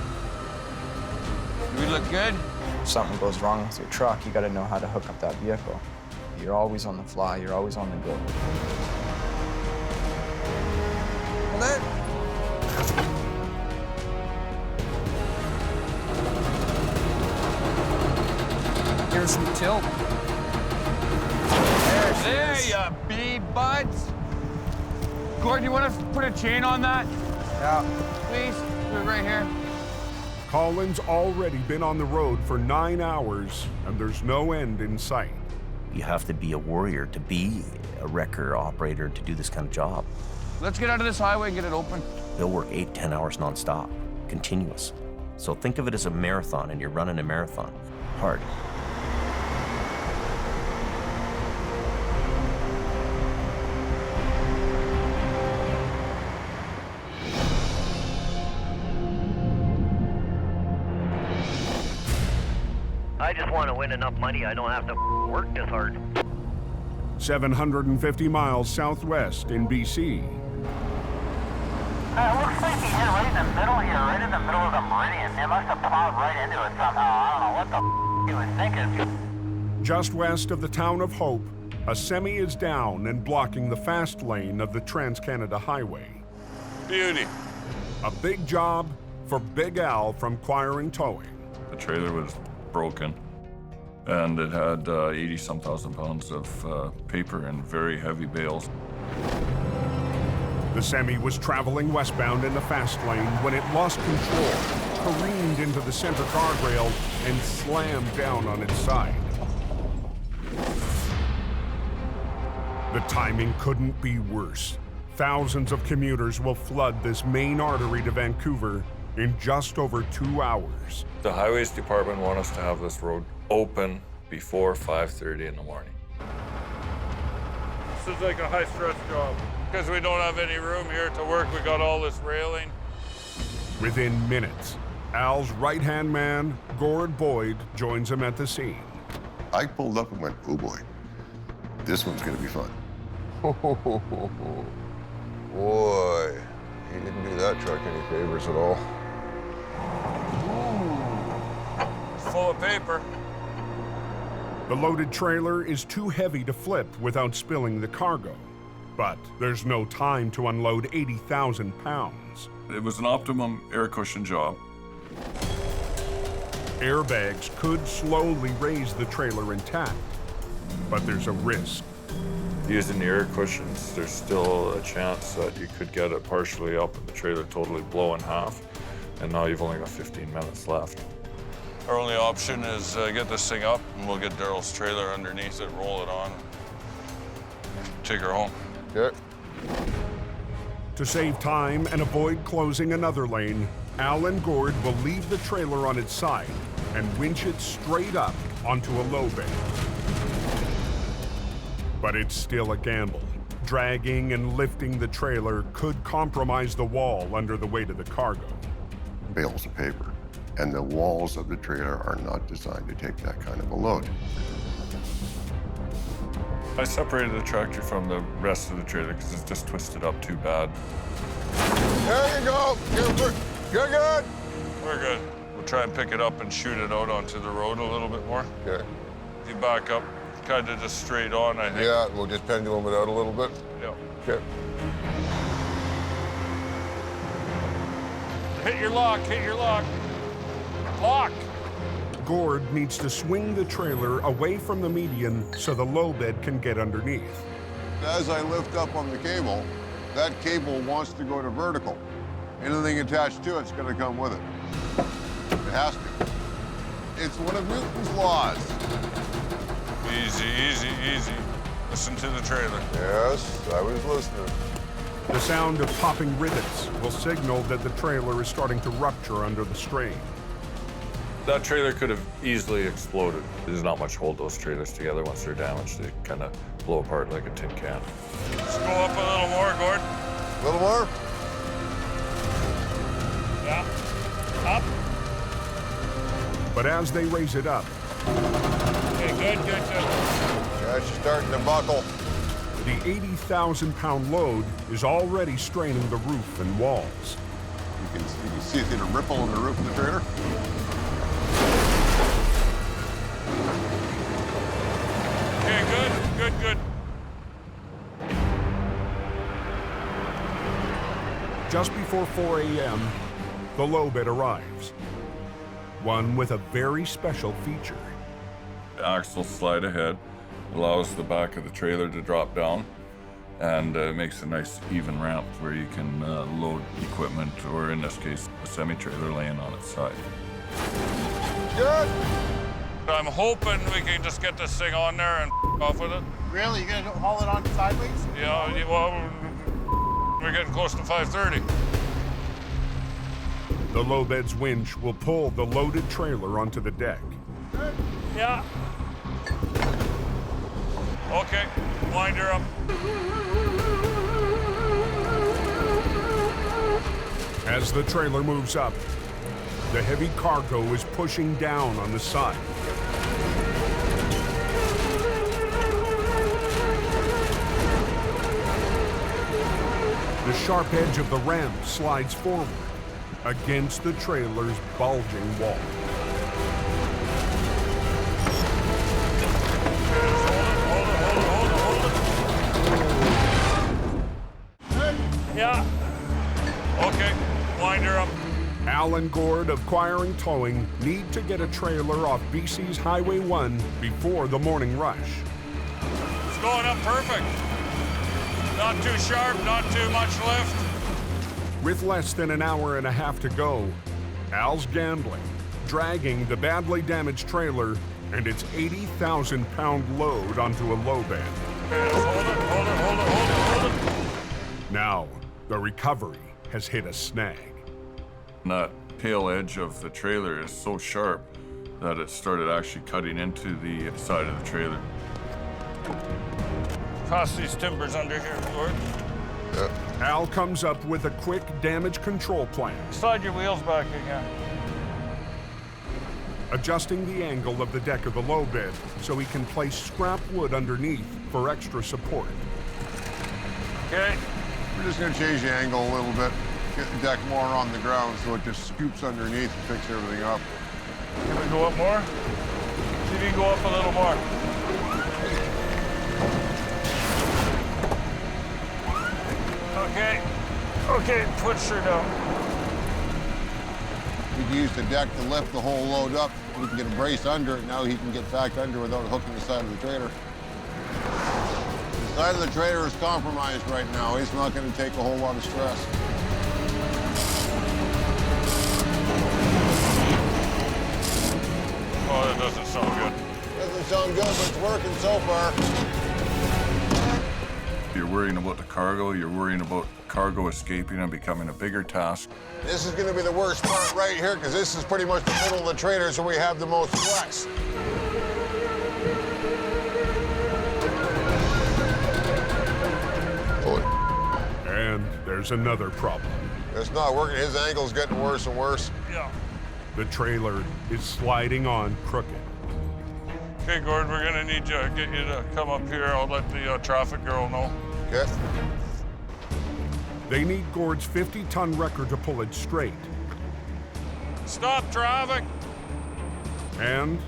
Do we look good? If something goes wrong with your truck, you got to know how to hook up that vehicle. You're always on the fly, you're always on the go. Hold it. Here's some tilt. There you be, buds. Gord, you want to put a chain on that? Yeah. Please, put it right here. Colin's already been on the road for 9 hours, and there's no end in sight. You have to be a warrior to be a wrecker operator to do this kind of job. Let's get out of this highway and get it open. They'll work 8-10 hours nonstop, continuous. So think of it as a marathon, and you're running a marathon. Hard. I just want to win enough money I don't have to work this hard. 750 miles southwest in BC. It looks like he hit right in the middle here, right in the middle of the meridian. It must have plowed right into it somehow. I don't know what the he was thinking. Just west of the town of Hope, a semi is down and blocking the fast lane of the Trans-Canada Highway. Beauty. A big job for Big Al from Quiring Towing. The trailer was broken, and it had 80-some thousand pounds of paper and very heavy bales. The semi was traveling westbound in the fast lane when it lost control, careened into the center guardrail, and slammed down on its side. The timing couldn't be worse. Thousands of commuters will flood this main artery to Vancouver in just over 2 hours. The Highways Department want us to have this road open before 5:30 in the morning. This is like a high-stress job. Because we don't have any room here to work, we got all this railing. Within minutes, Al's right-hand man, Gord Boyd, joins him at the scene. I pulled up and went, oh boy, this one's gonna be fun. Boy, he didn't do that truck any favors at all. Full of paper. The loaded trailer is too heavy to flip without spilling the cargo. But there's no time to unload 80,000 pounds. It was an optimum air cushion job. Airbags could slowly raise the trailer intact, but there's a risk. Using the air cushions, there's still a chance that you could get it partially up and the trailer totally blow in half, and now you've only got 15 minutes left. Our only option is get this thing up, and we'll get Daryl's trailer underneath it, roll it on, take her home. Okay. To save time and avoid closing another lane, Al and Gord will leave the trailer on its side and winch it straight up onto a low bay. But it's still a gamble. Dragging and lifting the trailer could compromise the wall under the weight of the cargo. Bales of paper. And the walls of the trailer are not designed to take that kind of a load. I separated the tractor from the rest of the trailer because it's just twisted up too bad. There you go. You're good. We're good. We'll try and pick it up and shoot it out onto the road a little bit more. Okay. If you back up, kind of just straight on, I think. Yeah, we'll just pendulum it out a little bit. Yeah. Okay. Hit your lock, hit your lock. Lock. Gord needs to swing the trailer away from the median so the low bed can get underneath. As I lift up on the cable, that cable wants to go to vertical. Anything attached to it's gonna come with it. It has to. It's one of Newton's laws. Easy, easy, easy. Listen to the trailer. Yes, I was listening. The sound of popping rivets will signal that the trailer is starting to rupture under the strain. That trailer could have easily exploded. There's not much hold those trailers together once they're damaged. They kind of blow apart like a tin can. Let's go up a little more, Gord. A little more? Yeah. Up. But as they raise it up, Okay, good. Yeah, she's starting to buckle. The 80,000-pound load is already straining the roof and walls. You can see it in a ripple in the roof of the trailer. Okay, good. Just before 4 a.m., the low bed arrives. One with a very special feature. The axle slide ahead, allows the back of the trailer to drop down, and makes a nice even ramp where you can load equipment, or in this case, a semi-trailer laying on its side. Good. I'm hoping we can just get this thing on there and off with it. Really? You're gonna haul it on sideways? Yeah, well, we're getting close to 5:30. The low bed's winch will pull the loaded trailer onto the deck. Yeah. Okay, wind her up. As the trailer moves up, the heavy cargo is pushing down on the side. The sharp edge of the ramp slides forward against the trailer's bulging wall. Yeah. Okay, wind her up. Al and Gord of Quiring Towing need to get a trailer off BC's Highway 1 before the morning rush. It's going up perfect. Not too sharp, not too much lift. With less than an hour and a half to go, Al's gambling, dragging the badly damaged trailer and its 80,000-pound load onto a low bed. Hold it. Now, the recovery has hit a snag. That tail edge of the trailer is so sharp that it started actually cutting into the side of the trailer. Pass these timbers under here, Gord. Al comes up with a quick damage control plan. Slide your wheels back again. Adjusting the angle of the deck of the low bed so he can place scrap wood underneath for extra support. Okay. We're just gonna change the angle a little bit, get the deck more on the ground so it just scoops underneath and picks everything up. Can we go up more? See if you can go up a little more. Okay, push her down. We can use the deck to lift the whole load up. We can get a brace under it. Now he can get back under without hooking the side of the trailer. The side of the trailer is compromised right now. He's not going to take a whole lot of stress. Oh, that doesn't sound good. Doesn't sound good, but it's working so far. You're worrying about the cargo, you're worrying about cargo escaping and becoming a bigger task. This is going to be the worst part right here because this is pretty much the middle of the trailer, so we have the most flex. And there's another problem. It's not working. His angle's getting worse and worse. Yeah. The trailer is sliding on crooked. Okay, Gord, we're gonna need to get you to come up here. I'll let the traffic girl know. Okay. They need Gord's 50-ton wrecker to pull it straight. Stop traffic! And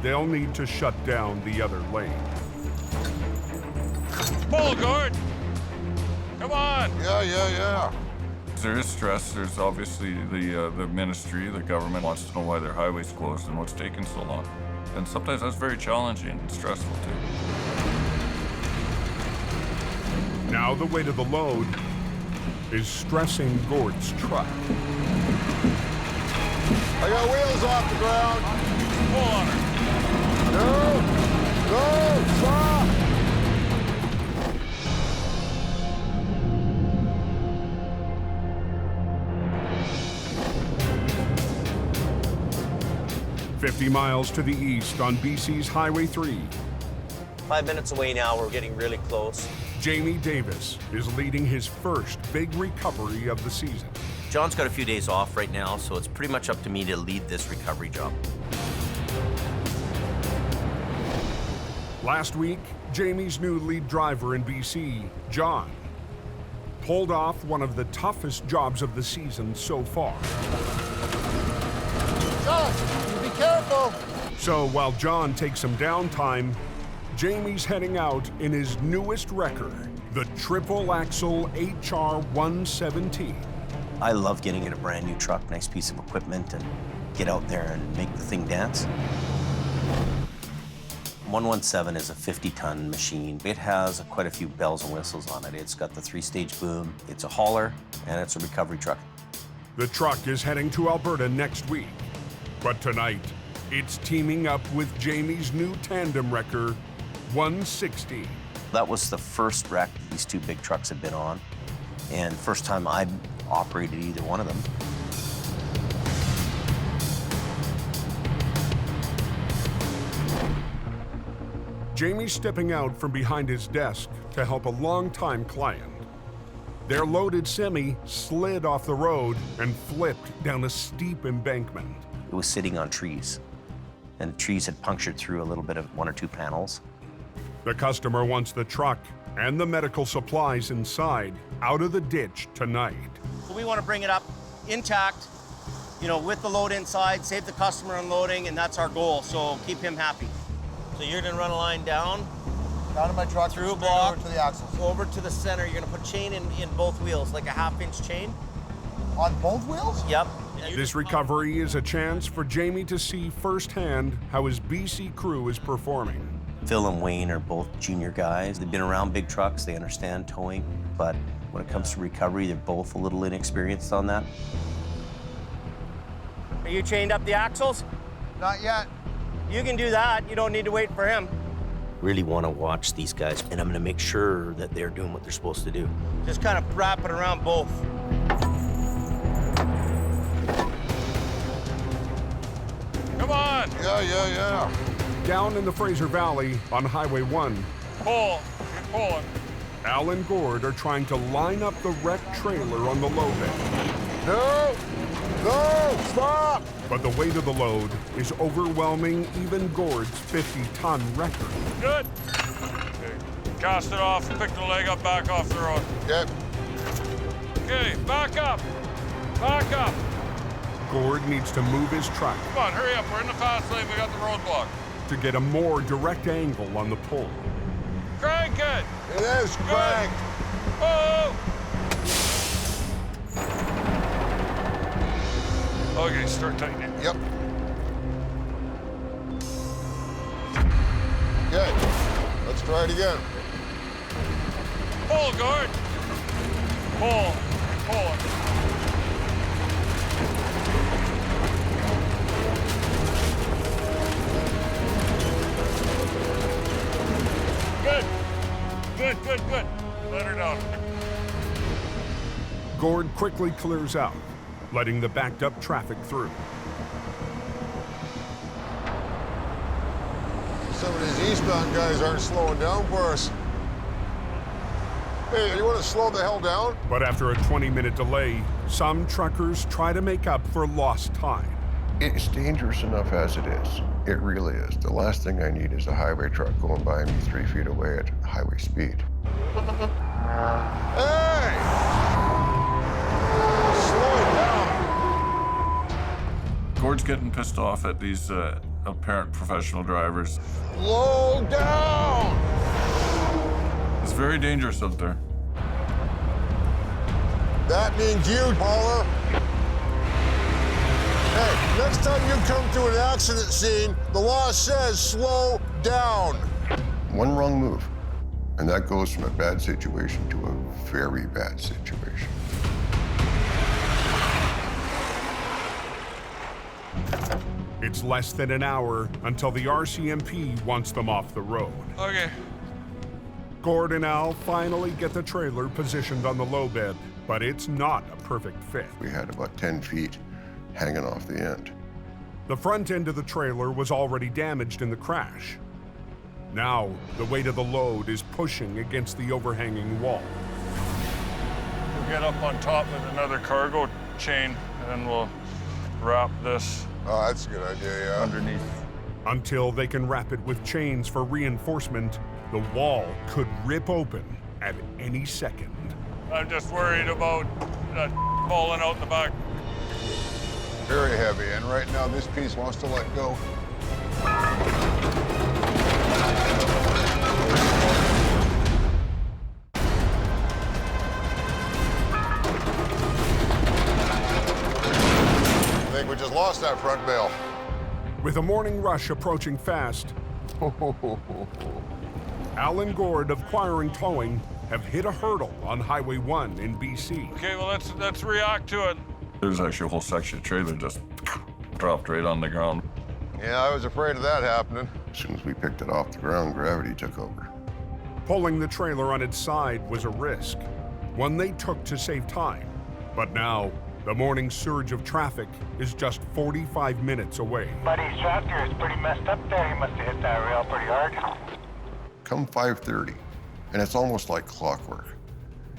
they'll need to shut down the other lane. Pull, Gord! Come on! Yeah. There is stress. There's obviously the ministry, the government wants to know why their highway's closed and what's taking so long. And sometimes that's very challenging and stressful too. Now the weight of the load is stressing Gord's truck. I got wheels off the ground. Pull on her. No, stop! "50 miles to the east on BC's Highway 3. 5 minutes away now, we're getting really close. Jamie Davis is leading his first big recovery of the season. John's got a few days off right now, so it's pretty much up to me to lead this recovery job. Last week, Jamie's new lead driver in BC, John, pulled off one of the toughest jobs of the season so far. John, be careful. So while John takes some downtime, Jamie's heading out in his newest wrecker, the triple axle HR 117. I love getting in a brand new truck, nice piece of equipment, and get out there and make the thing dance. 117 is a 50-ton machine. It has quite a few bells and whistles on it. It's got the 3-stage boom, it's a hauler, and it's a recovery truck. The truck is heading to Alberta next week, but tonight, it's teaming up with Jamie's new tandem wrecker, 160. That was the first wreck these two big trucks have been on, and first time I've operated either one of them. Jamie's stepping out from behind his desk to help a longtime client. Their loaded semi slid off the road and flipped down a steep embankment. It was sitting on trees, and the trees had punctured through a little bit of 1 or 2 panels. The customer wants the truck and the medical supplies inside out of the ditch tonight. So we want to bring it up intact, you know, with the load inside, save the customer unloading, and that's our goal, so keep him happy. So you're gonna run a line down to my truck, through a block, over to the axles. over to the center. You're gonna put chain in both wheels, like a 1/2-inch chain. On both wheels? Yep. This recovery is a chance for Jamie to see firsthand how his BC crew is performing. Phil and Wayne are both junior guys. They've been around big trucks, they understand towing, but when it comes to recovery, they're both a little inexperienced on that. Are you chained up the axles? Not yet. You can do that. You don't need to wait for him. Really want to watch these guys, and I'm going to make sure that they're doing what they're supposed to do. Just kind of wrap it around both. Come on! Yeah. Down in the Fraser Valley on Highway 1, Pull. Keep pulling. Al and Gord are trying to line up the wrecked trailer on the low bed. No! No! Stop! But the weight of the load is overwhelming even Gord's 50-ton wrecker. Good. Okay. Cast it off, pick the leg up, back off the road. Yep. Okay, back up. Back up. Gord needs to move his truck Come on, hurry up. We're in the fast lane. We got the roadblock. to get a more direct angle on the pull. Crank it. It is cranked. Oh! Okay, start tightening. Yep. Good. Let's try it again. Pull, Gord. Pull. Pull. Good. Good, good, good. Let her down. Gord quickly clears out, letting the backed up traffic through. Some of these eastbound guys aren't slowing down for us. Hey, you want to slow the hell down? But after a 20-minute delay, some truckers try to make up for lost time. It's dangerous enough as it is. It really is. The last thing I need is a highway truck going by me 3 feet away at highway speed. Hey! Slow it down. Gord's getting pissed off at these apparent professional drivers. Slow down! It's very dangerous out there. That means you, hauler. Hey, next time you come to an accident scene, the law says slow down. One wrong move, and that goes from a bad situation to a very bad situation. It's less than an hour until the RCMP wants them off the road. Okay. Gord and Al finally get the trailer positioned on the low bed, but it's not a perfect fit. We had about 10 feet hanging off the end. The front end of the trailer was already damaged in the crash. Now, the weight of the load is pushing against the overhanging wall. We'll get up on top with another cargo chain, and then we'll wrap this Oh, that's a good idea, yeah. underneath Until they can wrap it with chains for reinforcement, the wall could rip open at any second. I'm just worried about that falling out the back. Very heavy, and right now this piece wants to let go. I think we just lost that front bale. With a morning rush approaching fast, Al and Gord of Quiring Towing have hit a hurdle on Highway 1 in BC. Okay, well, let's react to it. There's actually a whole section of trailer just dropped right on the ground. Yeah, I was afraid of that happening. As soon as we picked it off the ground, gravity took over. Pulling the trailer on its side was a risk, one they took to save time. But now, the morning surge of traffic is just 45 minutes away. Buddy's tractor is pretty messed up there. He must have hit that rail pretty hard. Come 5:30, and it's almost like clockwork.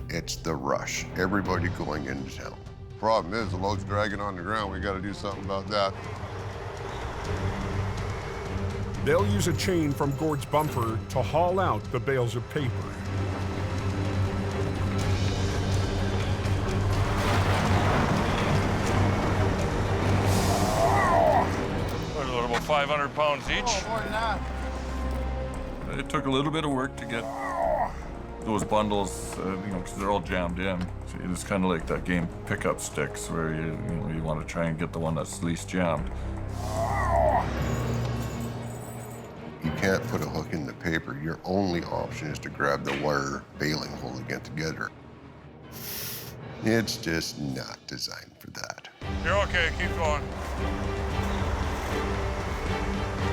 It's the rush. Everybody going into town. Problem is, the load's dragging on the ground. We got to do something about that. They'll use a chain from Gord's bumper to haul out the bales of paper. What, a little about 500 pounds each? Oh, more than that. It took a little bit of work to get those bundles, because they're all jammed in. So it's kind of like that game pickup sticks, where you want to try and get the one that's least jammed. You can't put a hook in the paper. Your only option is to grab the wire baling, holding it together. It's just not designed for that. You're okay, keep going.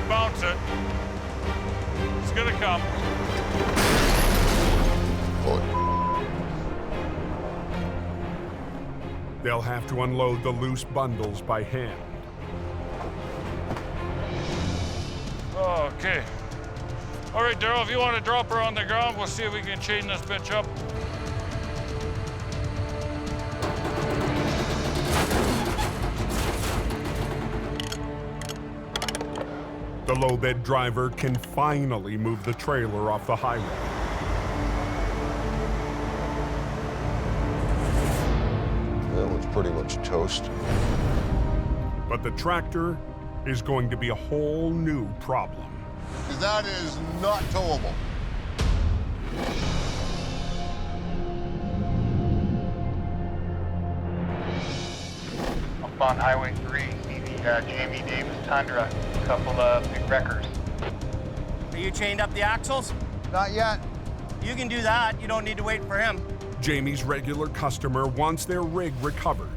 Bounce it. It's gonna come. They'll have to unload the loose bundles by hand. Okay. All right, Daryl, if you want to drop her on the ground, we'll see if we can chain this bitch up. The low-bed driver can finally move the trailer off the highway. That one's pretty much toast. But the tractor is going to be a whole new problem. Because that is not towable. Up on Highway 3, see the Jamie Davis Tundra, a couple of big wreckers. Are you chained up the axles? Not yet. You can do that. You don't need to wait for him. Jamie's regular customer wants their rig recovered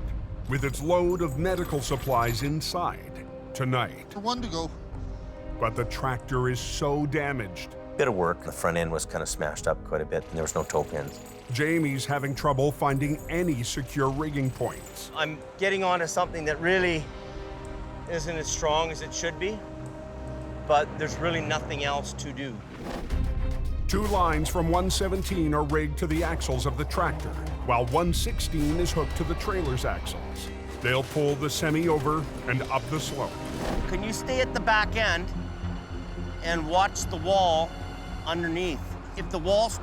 with its load of medical supplies inside tonight. One to go. But the tractor is so damaged. Bit of work. The front end was kind of smashed up quite a bit, and there was no toe pins. Jamie's having trouble finding any secure rigging points. I'm getting onto something that really isn't as strong as it should be, but there's really nothing else to do. 2 lines from 117 are rigged to the axles of the tractor, while 116 is hooked to the trailer's axles. They'll pull the semi over and up the slope. Can you stay at the back end and watch the wall underneath? If the wall's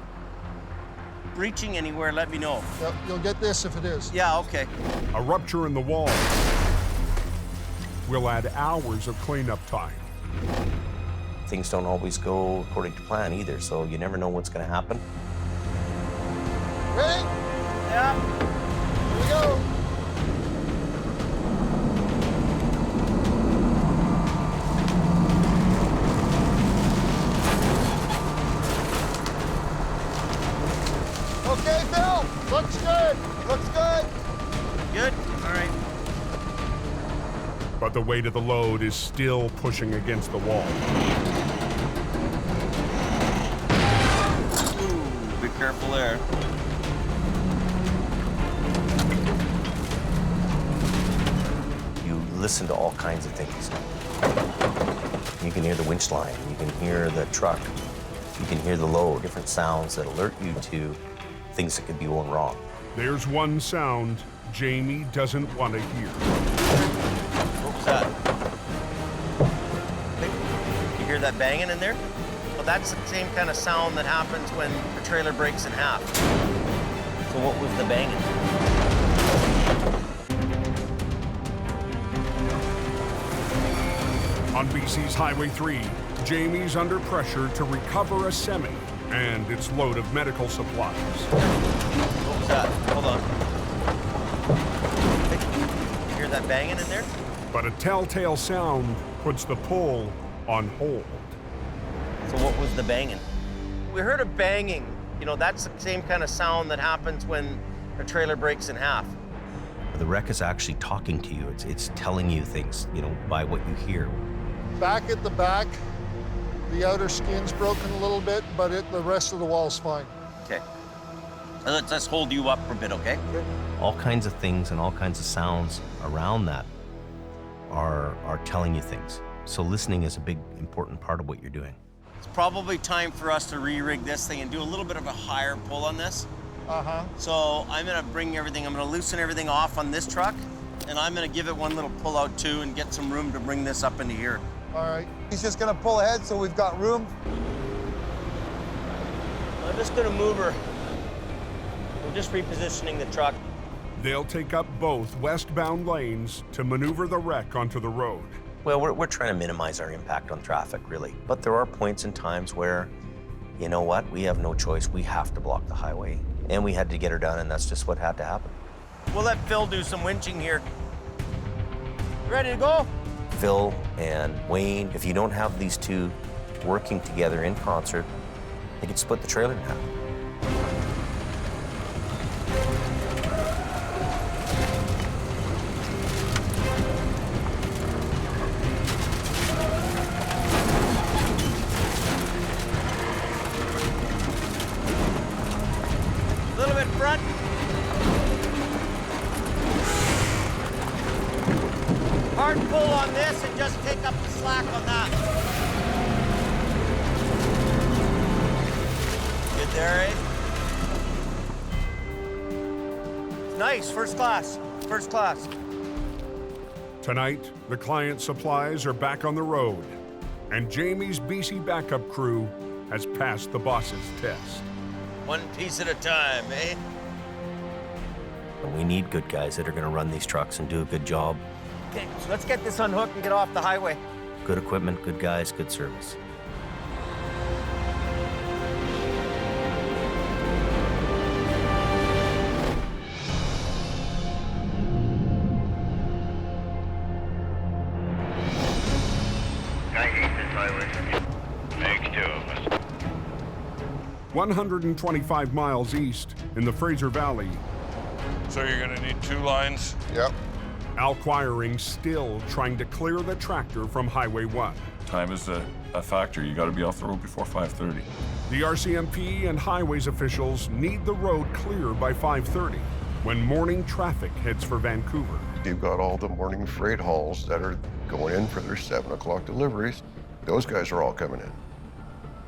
breaching anywhere, let me know. Yep, you'll get this if it is. Yeah, okay. A rupture in the wall will add hours of cleanup time. Things don't always go according to plan either, so you never know what's going to happen. Ready? Yeah. Here we go. Okay, Phil. Looks good. Looks good. Good? All right. But the weight of the load is still pushing against the wall. Ooh, be careful there. You listen to all kinds of things. You can hear the winch line, you can hear the truck, you can hear the load, different sounds that alert you to things that could be going wrong. There's one sound Jamie doesn't want to hear. What was that? hear that banging in there? Well, that's the same kind of sound that happens when the trailer breaks in half. So what was the banging? On BC's Highway 3, Jamie's under pressure to recover a semi and its load of medical supplies. What was that? Hold on. You hear that banging in there? But a telltale sound puts the pull on hold. So what was the banging? We heard a banging. You know, that's the same kind of sound that happens when a trailer breaks in half. The wreck is actually talking to you. It's telling you things, you know, by what you hear. Back at the back, the outer skin's broken a little bit, but the rest of the wall's fine. Okay. Let's hold you up for a bit, okay? All kinds of things and all kinds of sounds around that are telling you things. So listening is a big, important part of what you're doing. It's probably time for us to re-rig this thing and do a little bit of a higher pull on this. So I'm gonna I'm gonna loosen everything off on this truck, and I'm gonna give it one little pull out too and get some room to bring this up into here. All right. He's just gonna pull ahead so we've got room. I'm just gonna move her. We're just repositioning the truck. They'll take up both westbound lanes to maneuver the wreck onto the road. Well, we're trying to minimize our impact on traffic, really. But there are points and times where, you know what, we have no choice. We have to block the highway. And we had to get her done, and that's just what had to happen. We'll let Phil do some winching here. You ready to go? Phil and Wayne, if you don't have these two working together in concert, they could split the trailer in half. A little bit front. Hard pull on this and just take up the slack on that. Good there, eh? Nice, first class, first class. Tonight, the client's supplies are back on the road, and Jamie's BC backup crew has passed the boss's test. One piece at a time, eh? And we need good guys that are going to run these trucks and do a good job. Okay, so let's get this unhooked and get off the highway. Good equipment, good guys, good service. I hate this highway. Makes two of us. 125 miles east in the Fraser Valley. So you're gonna need two lines? Yep. Al Quiring still trying to clear the tractor from Highway 1. Time is a factor. You gotta be off the road before 5:30. The RCMP and highways officials need the road clear by 5:30 when morning traffic heads for Vancouver. You've got all the morning freight hauls that are going in for their 7 o'clock deliveries. Those guys are all coming in.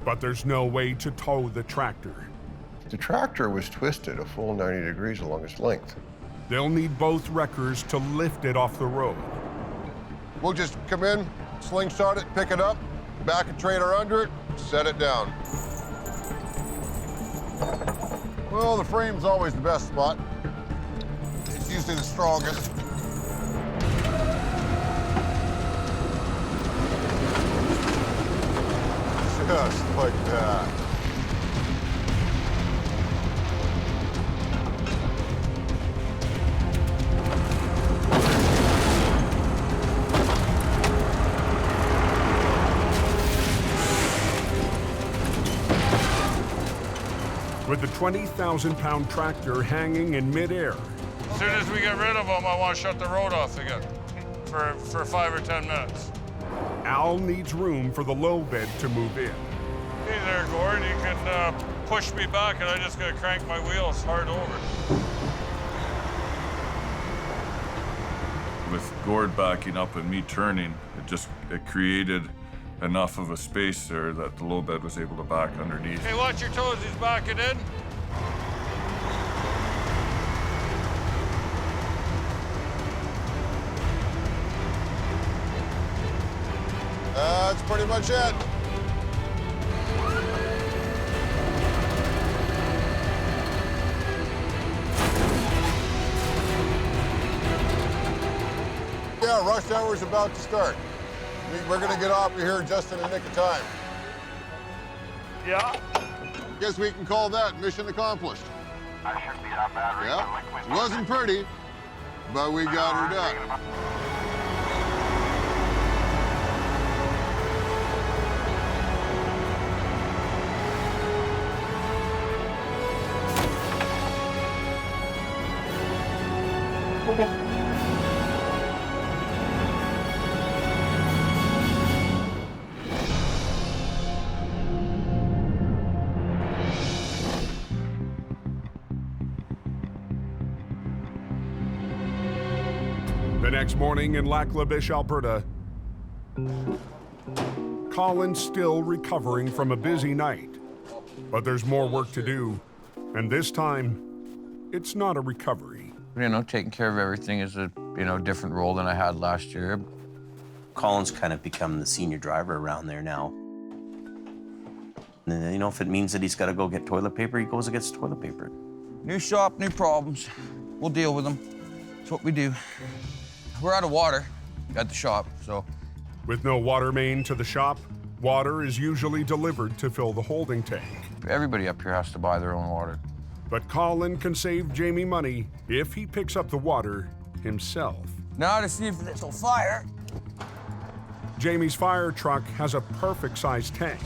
But there's no way to tow the tractor. The tractor was twisted a full 90 degrees along its length. They'll need both wreckers to lift it off the road. We'll just come in, slingshot it, pick it up, back a trailer under it, set it down. Well, the frame's always the best spot. It's usually the strongest. Just like that. With the 20,000-pound tractor hanging in midair, As soon as we get rid of them, I want to shut the road off again for 5 or 10 minutes. Al needs room for the low bed to move in. Hey there, Gord. You can push me back, and I just gotta crank my wheels hard over. With Gord backing up and me turning, it created enough of a space there that the low bed was able to back underneath. Hey, watch your toes. He's backing in. That's pretty much it. Yeah, rush hour's about to start. We're gonna get off of here just in the nick of time. Yeah. Guess we can call that mission accomplished. That should be that battery. Yeah, it wasn't pretty, but we got her done. The next morning in Lac La Biche, Alberta, Colin's still recovering from a busy night. But there's more work to do, and this time, it's not a recovery. You know, taking care of everything is a, different role than I had last year. Colin's kind of become the senior driver around there now. And, if it means that he's got to go get toilet paper, he goes and gets toilet paper. New shop, new problems. We'll deal with them. That's what we do. We're out of water at the shop, so. With no water main to the shop, water is usually delivered to fill the holding tank. Everybody up here has to buy their own water. But Colin can save Jamie money if he picks up the water himself. Now to see if this will fire. Jamie's fire truck has a perfect-sized tank.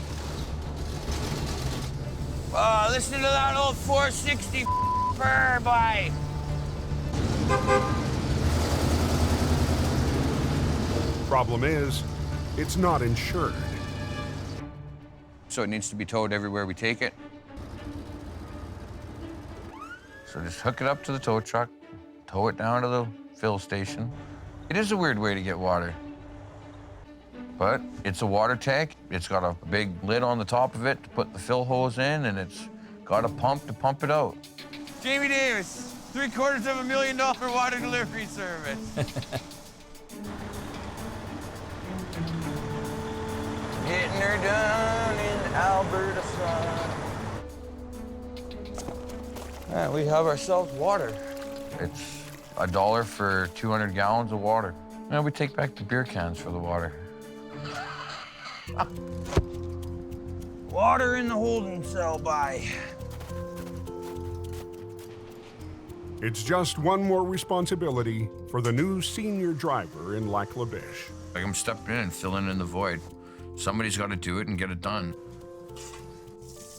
Listen to that old 460 purr, boy. Problem is, it's not insured. So it needs to be towed everywhere we take it. So just hook it up to the tow truck, tow it down to the fill station. It is a weird way to get water. But it's a water tank. It's got a big lid on the top of it to put the fill hose in, and it's got a pump to pump it out. Jamie Davis, $750,000 water delivery service. Getting her done in Alberta sun. Yeah, we have ourselves water. It's $1 for 200 gallons of water. And we take back the beer cans for the water. Water in the holding cell, bye. It's just one more responsibility for the new senior driver in Lac La Biche. I'm stepping in and filling in the void. Somebody's got to do it and get it done.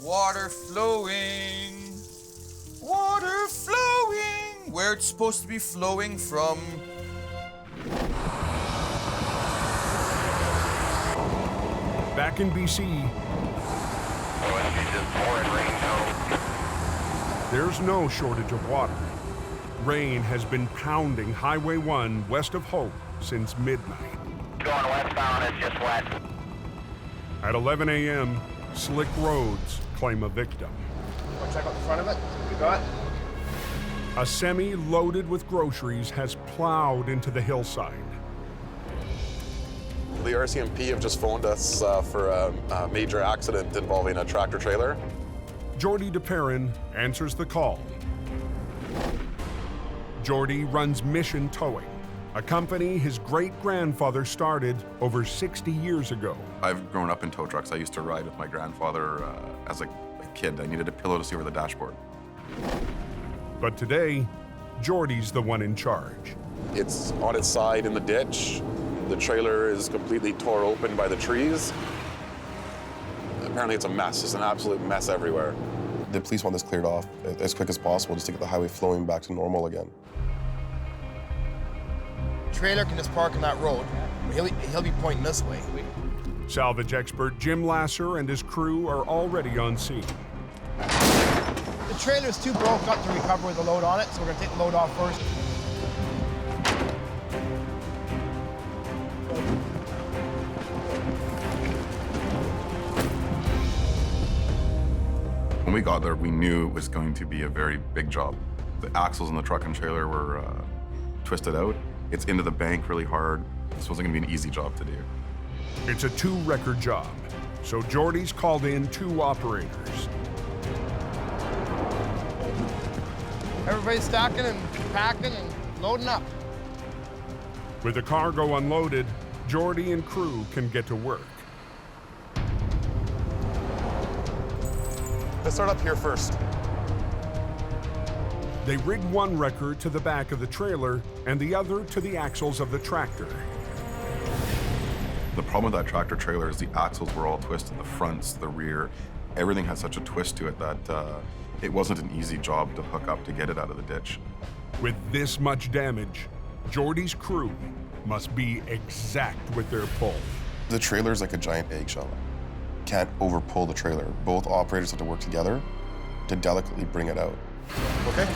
Water flowing, where it's supposed to be flowing from. Back in BC, there's no shortage of water. Rain has been pounding Highway 1 west of Hope since midnight. Going westbound, it's just wet. At 11 a.m., slick roads claim a victim. Want to check out the front of it? What we got? A semi loaded with groceries has plowed into the hillside. The RCMP have just phoned us for a major accident involving a tractor trailer. Jordy DePerrin answers the call. Jordy runs Mission Towing, a company his great-grandfather started over 60 years ago. I've grown up in tow trucks. I used to ride with my grandfather as a kid. I needed a pillow to see over the dashboard. But today, Jordy's the one in charge. It's on its side in the ditch. The trailer is completely tore open by the trees. Apparently it's a mess, it's an absolute mess everywhere. The police want this cleared off as quick as possible just to get the highway flowing back to normal again. Trailer can just park on that road. He'll be pointing this way. Salvage expert Jim Lasser and his crew are already on scene. The trailer's too broke up to recover with the load on it, so we're gonna take the load off first. When we got there, we knew it was going to be a very big job. The axles in the truck and trailer were twisted out. It's into the bank really hard. This wasn't gonna be an easy job to do. It's a 2-record job, so Jordy's called in 2 operators. Everybody's stacking and packing and loading up. With the cargo unloaded, Jordy and crew can get to work. Let's start up here first. They rig one wrecker to the back of the trailer and the other to the axles of the tractor. The problem with that tractor trailer is the axles were all twisted, the fronts, the rear. Everything had such a twist to it that it wasn't an easy job to hook up to get it out of the ditch. With this much damage, Jordy's crew must be exact with their pull. The trailer's like a giant eggshell. Can't over-pull the trailer. Both operators have to work together to delicately bring it out. Okay.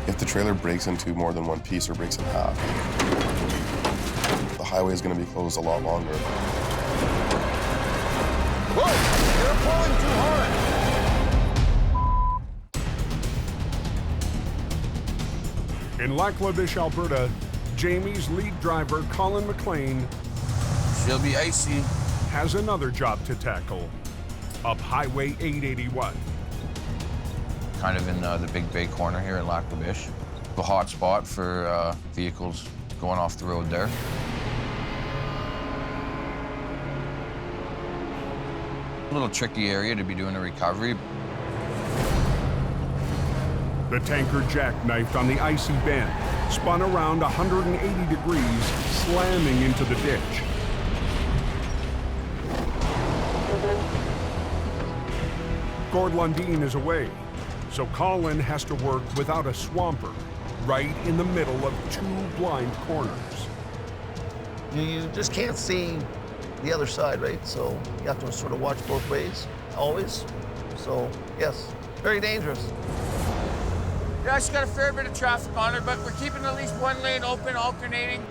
If the trailer breaks into more than one piece or breaks in half, the highway is going to be closed a lot longer. Whoa! You're pulling too hard! In Lac La Biche, Alberta, Jamie's lead driver, Colin McLean, She'll be icy. has another job to tackle up Highway 881. Kind of in the Big Bay corner here in Lac La Biche. The hot spot for vehicles going off the road there. A little tricky area to be doing a recovery. The tanker jackknifed on the icy bend, spun around 180 degrees, slamming into the ditch. Gord Lundin is away, so Colin has to work without a swamper, right in the middle of two blind corners. You just can't see the other side, right? So you have to sort of watch both ways, always. So, yes, very dangerous. Yeah, it's got a fair bit of traffic on it, but we're keeping at least one lane open, alternating.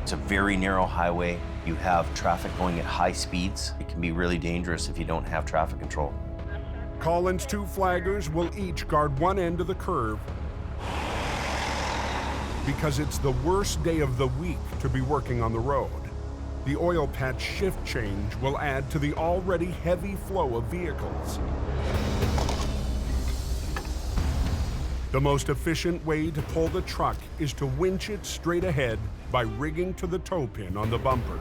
It's a very narrow highway. You have traffic going at high speeds. It can be really dangerous if you don't have traffic control. Colin's two flaggers will each guard one end of the curve because it's the worst day of the week to be working on the road. The oil patch shift change will add to the already heavy flow of vehicles. The most efficient way to pull the truck is to winch it straight ahead by rigging to the toe pin on the bumper.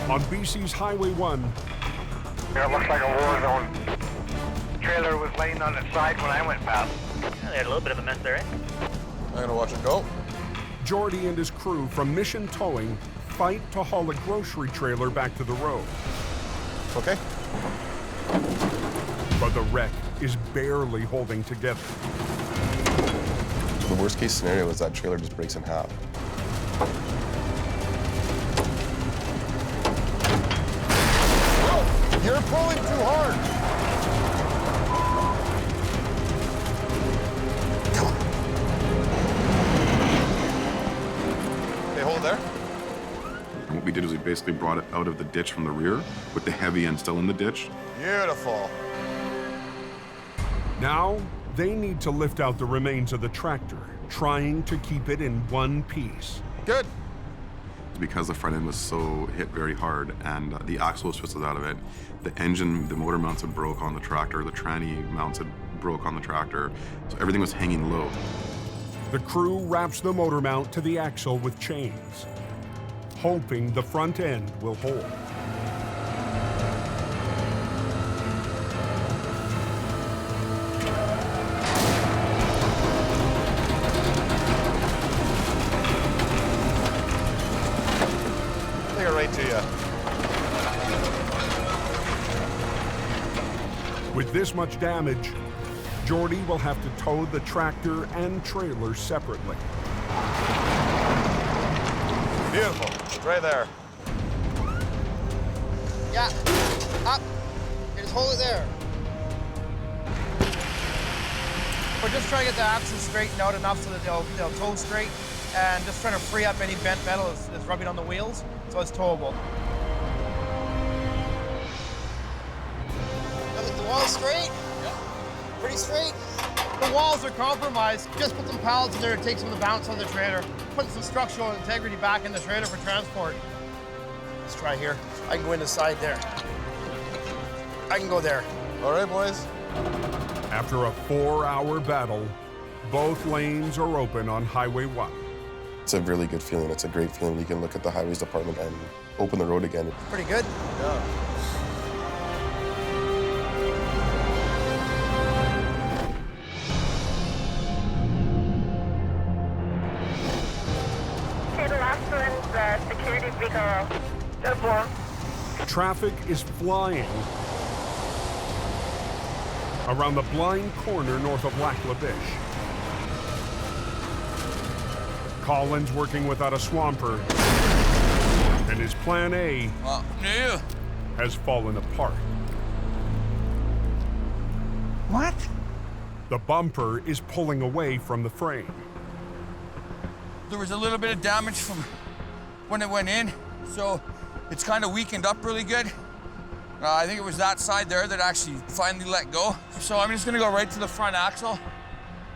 On BC's Highway 1, Here, it looks like a war zone. The trailer was laying on its side when I went past. Yeah, they had a little bit of a mess there, eh? I'm gonna watch it go. Jordy and his crew from Mission Towing fight to haul a grocery trailer back to the road. Okay. But the wreck is barely holding together. The worst case scenario is that trailer just breaks in half. You're pulling too hard. Okay, hold there. And what we did is we basically brought it out of the ditch from the rear with the heavy end still in the ditch. Beautiful. Now, they need to lift out the remains of the tractor, trying to keep it in one piece. Good. Because the front end was so hit very hard and the axle was twisted out of it, the engine, the motor mounts had broke on the tractor, the tranny mounts had broke on the tractor, so everything was hanging low. The crew wraps the motor mount to the axle with chains, hoping the front end will hold. Take it right to you. With this much damage, Jordy will have to tow the tractor and trailer separately. Beautiful. It's right there. Yeah, up. You just hold it there. We're just trying to get the axles straightened out enough so that they'll tow straight, and just trying to free up any bent metal that's rubbing on the wheels, so it's towable. The wall's straight? Yeah. Pretty straight? The walls are compromised. Just put some pallets in there to take some of the bounce on the trailer. Put some structural integrity back in the trailer for transport. Let's try here. I can go in the side there. I can go there. All right, boys. After a 4-hour battle, both lanes are open on Highway 1. It's a really good feeling. It's a great feeling. You can look at the highways department and open the road again. Pretty good? Yeah. Security vehicle. Good for. Traffic is flying around the blind corner north of Lac La Biche. Colin's working without a swamper, and his plan A has fallen apart. What? The bumper is pulling away from the frame. There was a little bit of damage from when it went in, so it's kind of weakened up really good. I think it was that side there that actually finally let go. So I'm just gonna go right to the front axle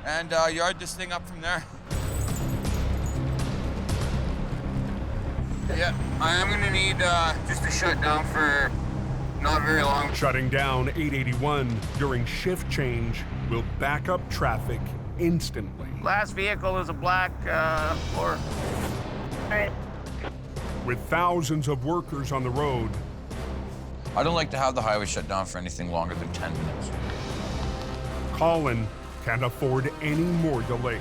and yard this thing up from there. Yeah, I am gonna need just a shutdown for not very long. Shutting down 881 during shift change will back up traffic instantly. Last vehicle is a black Explorer. All right. With thousands of workers on the road, I don't like to have the highway shut down for anything longer than 10 minutes. Colin can't afford any more delays.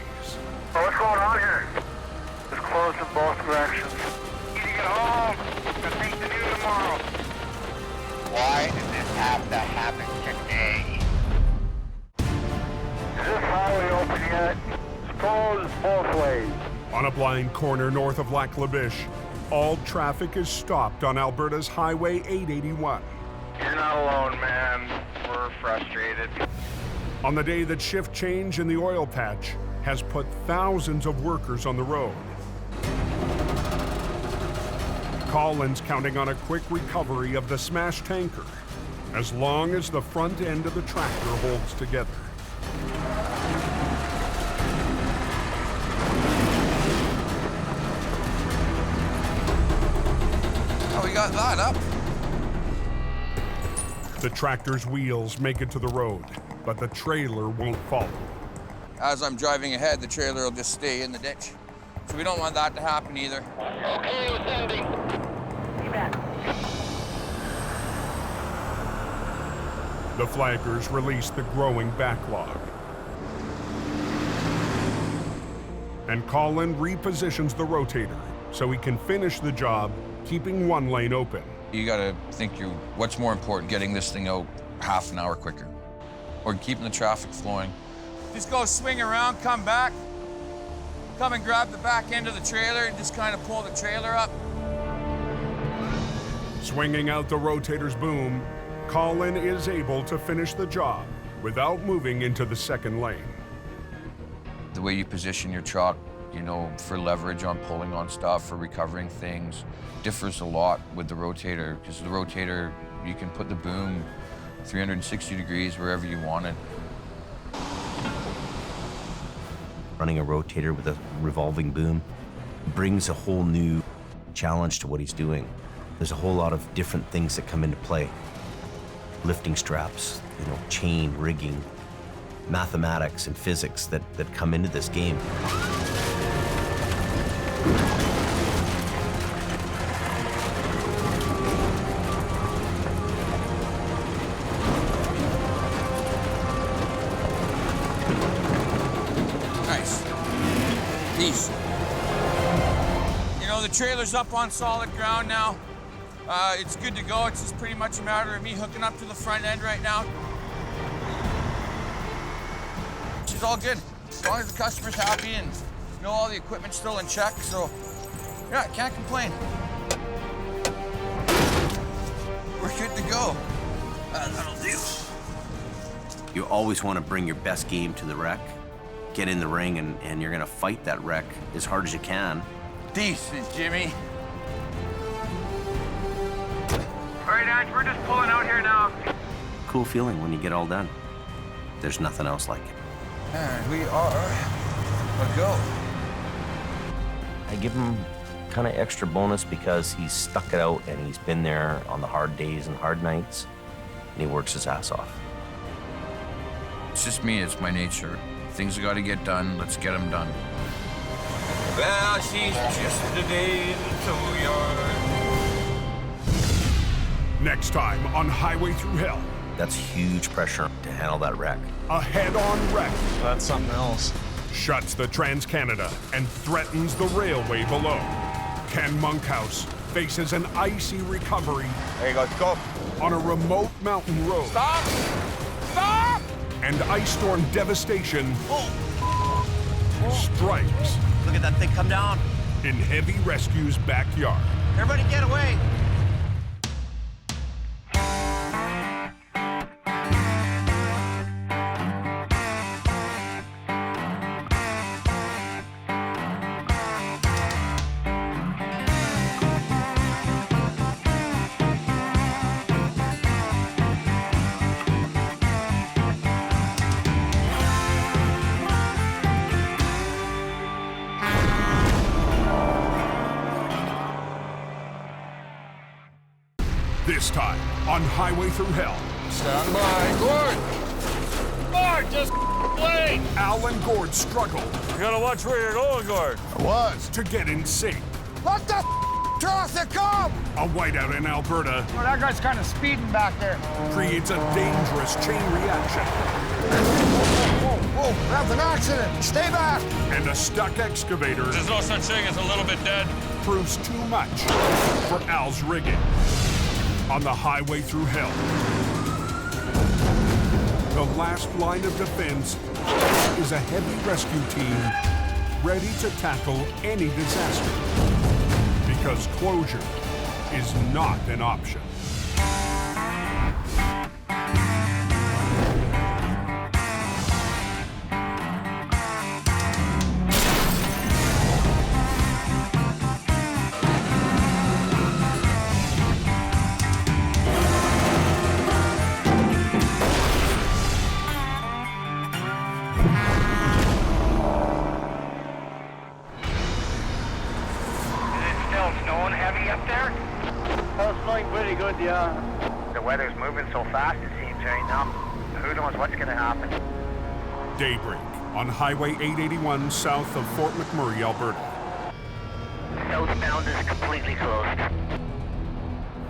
What's going on here? It's closed in both directions. You need to get home. Got things to do tomorrow. Why did this have to happen today? Is this highway open yet? It's closed both ways. On a blind corner north of Lac La Biche, all traffic is stopped on Alberta's Highway 881. You're not alone, man. We're frustrated. On the day that shift change in the oil patch has put thousands of workers on the road. Colin's counting on a quick recovery of the smashed tanker, as long as the front end of the tractor holds together. Oh, we got that up. The tractor's wheels make it to the road, but the trailer won't follow. As I'm driving ahead, the trailer will just stay in the ditch. So we don't want that to happen either. Okay, with ending. You bet. The flaggers release the growing backlog. And Colin repositions the rotator so he can finish the job, keeping one lane open. You gotta think what's more important, getting this thing out half an hour quicker or keeping the traffic flowing. Just go swing around, come back, come and grab the back end of the trailer and just kind of pull the trailer up. Swinging out the rotator's boom, Colin is able to finish the job without moving into the second lane. The way you position your truck, for leverage on pulling on stuff, for recovering things, differs a lot with the rotator, because the rotator, you can put the boom 360 degrees wherever you want it. Running a rotator with a revolving boom brings a whole new challenge to what he's doing. There's a whole lot of different things that come into play. Lifting straps, chain rigging, mathematics and physics that come into this game. Nice. Peace. The trailer's up on solid ground now. It's good to go. It's just pretty much a matter of me hooking up to the front end right now. She's all good. As long as the customer's happy and all the equipment's still in check, so yeah, can't complain. We're good to go. That'll do. You always want to bring your best game to the wreck, get in the ring, and you're going to fight that wreck as hard as you can. Decent, Jimmy. All right, Ange, we're just pulling out here now. Cool feeling when you get all done. There's nothing else like it. And we are a go. I give him kind of extra bonus because he's stuck it out and he's been there on the hard days and hard nights, and he works his ass off. It's just me, it's my nature. Things have got to get done, let's get them done. Well, she's just a day in the tow yard. Next time on Highway Thru Hell. That's huge pressure to handle that wreck. A head-on wreck. That's something else. Shuts the Trans-Canada and threatens the railway below. Ken Monkhouse faces an icy recovery. There you go. On a remote mountain road. Stop! Stop! And ice storm devastation strikes. Look at that thing come down. In Heavy Rescue's backyard. Everybody get away. This time on Highway Thru Hell. Stand by. Gord! Gord, just wait! Al and Gord struggle. You gotta watch where you're going, Gord. I was. To get in sync. Let the traffic come! A whiteout in Alberta. Oh, that guy's kind of speeding back there. Creates a dangerous chain reaction. Whoa, that's an accident. Stay back. And a stuck excavator. There's no such thing as a little bit dead. Proves too much for Al's rigging. On the Highway Thru Hell. The last line of defense is a heavy rescue team ready to tackle any disaster. Because closure is not an option. Pretty good, yeah. The weather's moving so fast, it seems right now. Who knows what's going to happen? Daybreak on Highway 881 south of Fort McMurray, Alberta. Southbound is completely closed.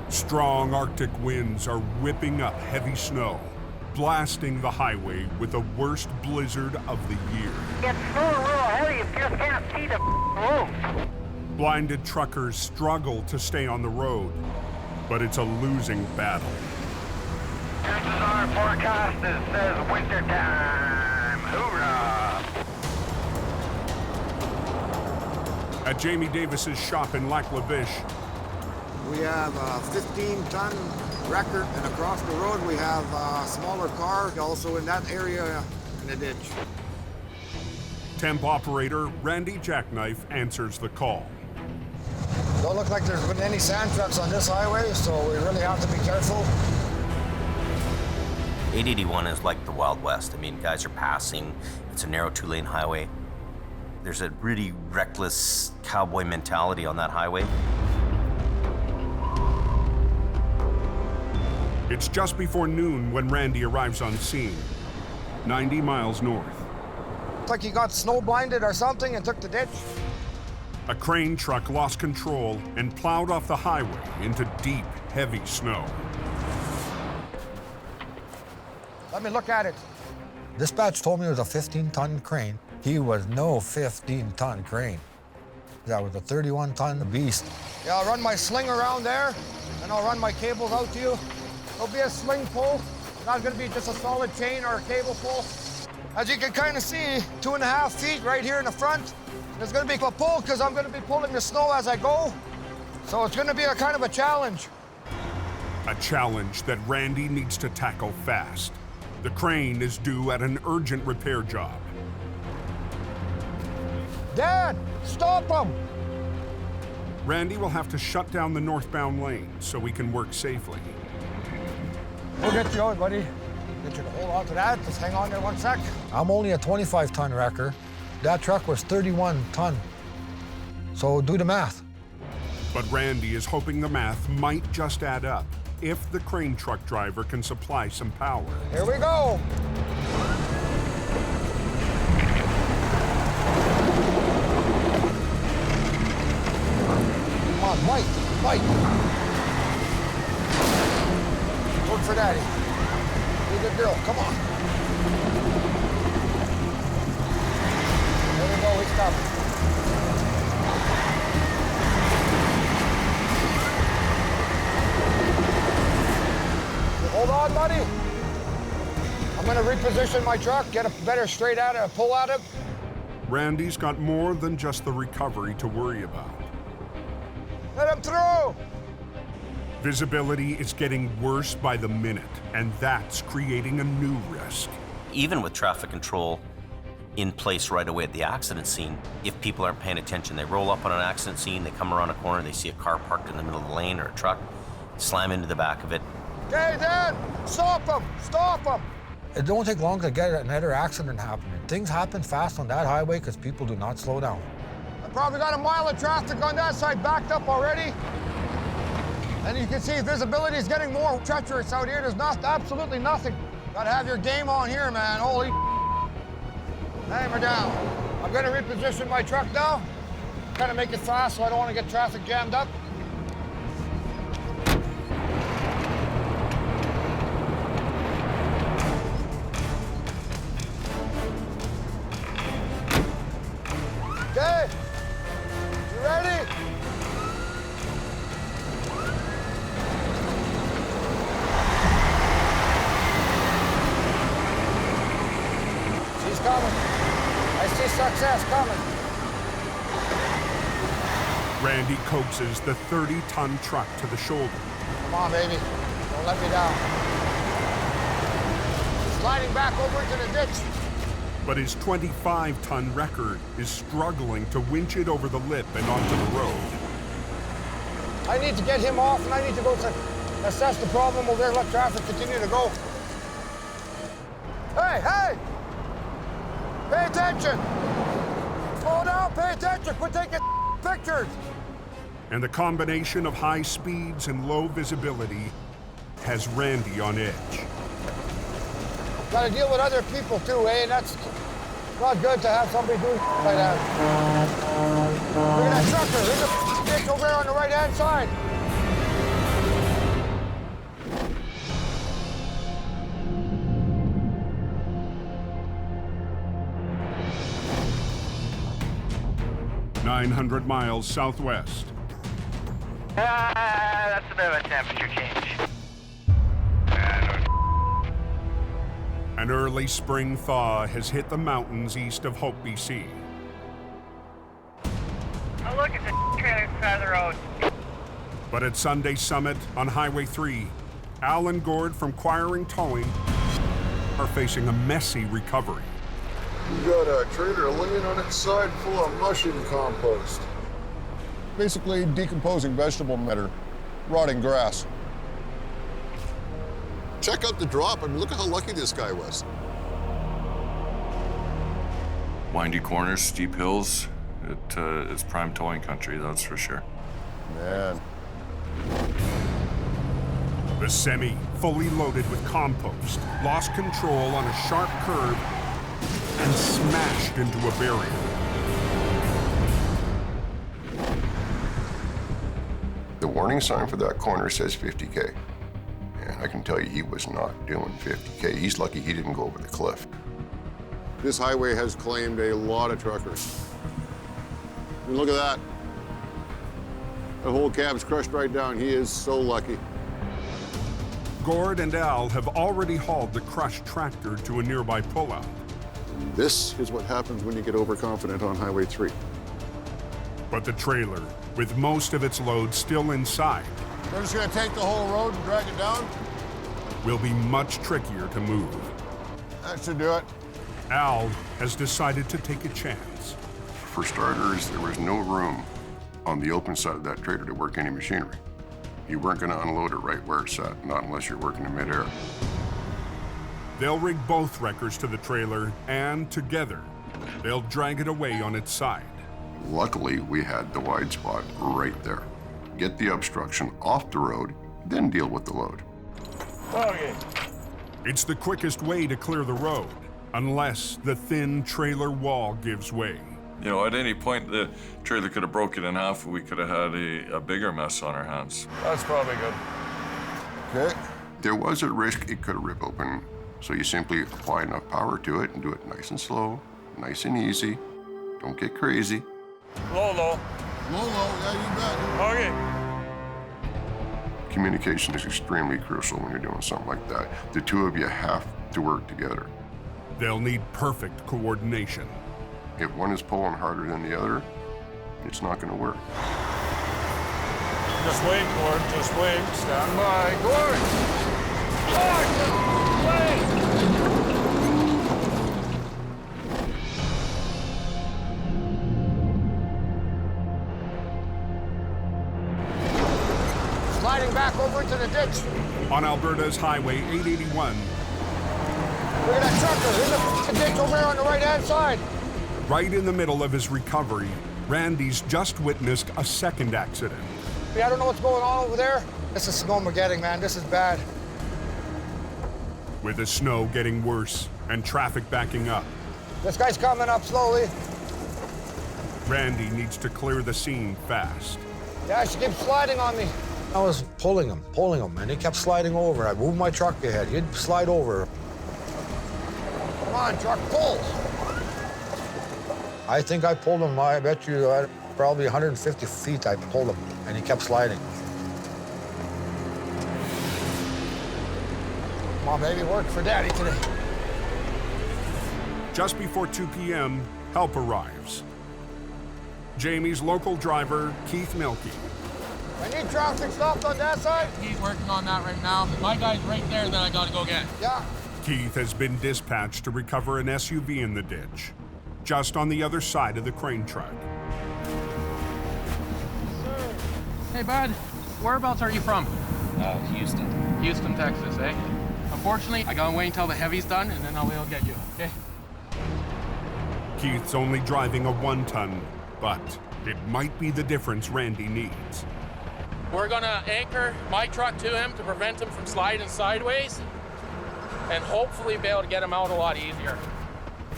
Strong Arctic winds are whipping up heavy snow, blasting the highway with the worst blizzard of the year. It's so real heavy, you just can't see the roads. Blinded truckers struggle to stay on the road, but it's a losing battle. Chances are forecast it says winter time. Hoorah! At Jamie Davis's shop in Lac La Biche, We have a 15-ton wrecker, and across the road we have a smaller car, also in that area in the ditch. temp operator Randy Jackknife answers the call. Don't look like there's been any sand trucks on this highway, so we really have to be careful. 881 is like the Wild West. I mean, guys are passing. It's a narrow two-lane highway. There's a really reckless cowboy mentality on that highway. It's just before noon when Randy arrives on scene, 90 miles north. It's like he got snow blinded or something and took the ditch. A crane truck lost control and plowed off the highway into deep, heavy snow. Let me look at it. Dispatch told me it was a 15-ton crane. He was no 15-ton crane. That was a 31-ton beast. Yeah, I'll run my sling around there, and I'll run my cables out to you. There'll be a sling pole. It's not gonna be just a solid chain or a cable pole. As you can kind of see, 2.5 feet right here in the front. There's gonna be a pull because I'm gonna be pulling the snow as I go. So it's gonna be a kind of a challenge. A challenge that Randy needs to tackle fast. The crane is due at an urgent repair job. Dad, stop him! Randy will have to shut down the northbound lane so he can work safely. We'll get you out, buddy. Get you to hold on to that. Just hang on there 1 sec. I'm only a 25-ton wrecker. That truck was 31-ton. So do the math. But Randy is hoping the math might just add up if the crane truck driver can supply some power. Here we go. Come on, Mike. Work for Daddy. Be a good girl, come on. There we go, he's coming. Hold on, buddy. I'm gonna reposition my truck, get a better straight out of pull out of. Randy's got more than just the recovery to worry about. Let him through! Visibility is getting worse by the minute, and that's creating a new risk. Even with traffic control in place right away at the accident scene, if people aren't paying attention, they roll up on an accident scene, they come around a corner, they see a car parked in the middle of the lane or a truck, slam into the back of it. Okay, Dad, stop him! Stop him! It don't take long to get another accident happening. Things happen fast on that highway because people do not slow down. I probably got a mile of traffic on that side backed up already. And you can see visibility is getting more treacherous out here. There's absolutely nothing. Gotta have your game on here, man. Holy hammer down. I'm gonna reposition my truck now. Kind of make it fast so I don't want to get traffic jammed up. Okay, you ready? She's coming. I see success coming. Randy coaxes the 30-ton truck to the shoulder. Come on, baby. Don't let me down. Sliding back over into the ditch. But his 25-ton wrecker is struggling to winch it over the lip and onto the road. I need to get him off, and I need to go to assess the problem over there and let traffic continue to go. Hey! Pay attention! Slow down, pay attention, quit taking pictures! And the combination of high speeds and low visibility has Randy on edge. Got to deal with other people too, eh? And that's not good to have somebody do like that. Look at that trucker. There's a ditch over there on the right-hand side. "900 miles southwest. That's a bit of a temperature change. An early spring thaw has hit the mountains east of Hope, BC. Oh, look, it's a trailer side of the road. But at Sunday Summit on Highway 3, Al and Gord from Quiring Towing are facing a messy recovery. We got a trailer laying on its side full of mushroom compost. Basically decomposing vegetable matter, rotting grass. Check out the drop. I mean, look at how lucky this guy was. Windy corners, steep hills. It's prime towing country, that's for sure. Man. The semi, fully loaded with compost, lost control on a sharp curve and smashed into a barrier. The warning sign for that corner says 50K. And I can tell you he was not doing 50K. He's lucky he didn't go over the cliff. This highway has claimed a lot of truckers. I mean, look at that. The whole cab's crushed right down. He is so lucky. Gord and Al have already hauled the crushed tractor to a nearby pullout. This is what happens when you get overconfident on Highway 3. But the trailer, with most of its load still inside, They're just gonna take the whole road and drag it down? will be much trickier to move. That should do it. Al has decided to take a chance. For starters, there was no room on the open side of that trailer to work any machinery. You weren't going to unload it right where it's at, not unless you're working in midair. They'll rig both wreckers to the trailer, and together, they'll drag it away on its side. Luckily, we had the wide spot right there. Get the obstruction off the road, then deal with the load. Okay. It's the quickest way to clear the road, unless the thin trailer wall gives way. You know, at any point, the trailer could have broken in half, and we could have had a bigger mess on our hands. That's probably good. Okay. There was a risk it could rip open, so you simply apply enough power to it and do it nice and slow, nice and easy. Don't get crazy. Low. Low, yeah, you bet. Okay. Communication is extremely crucial when you're doing something like that. The two of you have to work together. They'll need perfect coordination. If one is pulling harder than the other, it's not going to work. Just wait, Gord. Just wait. Stand by. Gord! Gord! Wait! Sliding back over into the ditch. On Alberta's Highway 881. Look at that trucker in the ditch over there on the right-hand side. Right in the middle of his recovery, Randy's just witnessed a second accident. I don't know what's going on over there. This is snowmageddon, man. This is bad. With the snow getting worse and traffic backing up, This guy's coming up slowly. Randy needs to clear the scene fast. Yeah, she keeps sliding on me. I was pulling him, and he kept sliding over. I moved my truck ahead. He'd slide over. Come on, truck, pull. I think I pulled him, I bet you, probably 150 feet I pulled him, and he kept sliding. Come on, baby, work for Daddy today. Just before 2 p.m., help arrives. Jamie's local driver, Keith Milkey. I need traffic stopped on that side. He's working on that right now. My guy's right there, then I gotta go get. Yeah. Keith has been dispatched to recover an SUV in the ditch, just on the other side of the crane truck. Hey, bud, whereabouts are you from? Houston. Houston, Texas, eh? Unfortunately, I gotta wait until the heavy's done, and then I'll be able to get you, okay? Keith's only driving a 1-ton, but it might be the difference Randy needs. We're gonna anchor my truck to him to prevent him from sliding sideways, and hopefully be able to get him out a lot easier.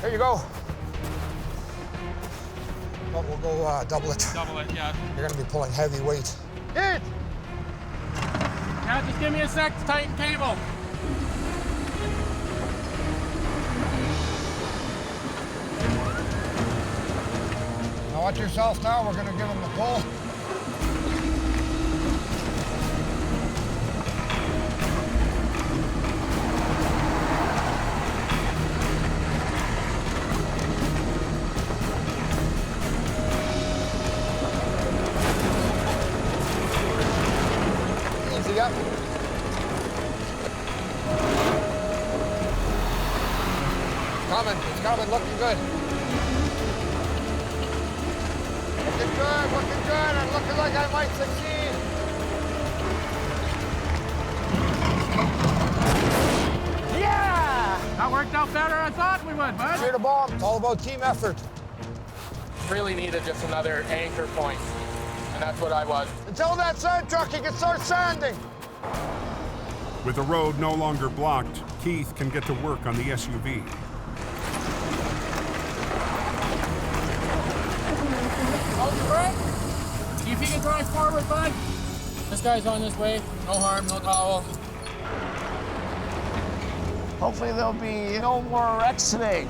Here you go. But we'll go double it. Double it, yeah. You're gonna be pulling heavy weight. Hit! Yeah, just give me a sec to tighten cable. Now watch yourself now. We're gonna give him the pull. Easy up. It's coming, looking good. Looking good, and looking like I might succeed. Yeah! That worked out better than I thought we would, bud. Cheer the bomb. It's all about team effort. Really needed just another anchor point, and that's what I was. Until that sand truck, he can start sanding. With the road no longer blocked, Keith can get to work on the SUV. Hold your breath. See if you can drive forward, bud. This guy's on his way. No harm, no foul. Hopefully there'll be no more wrecks today.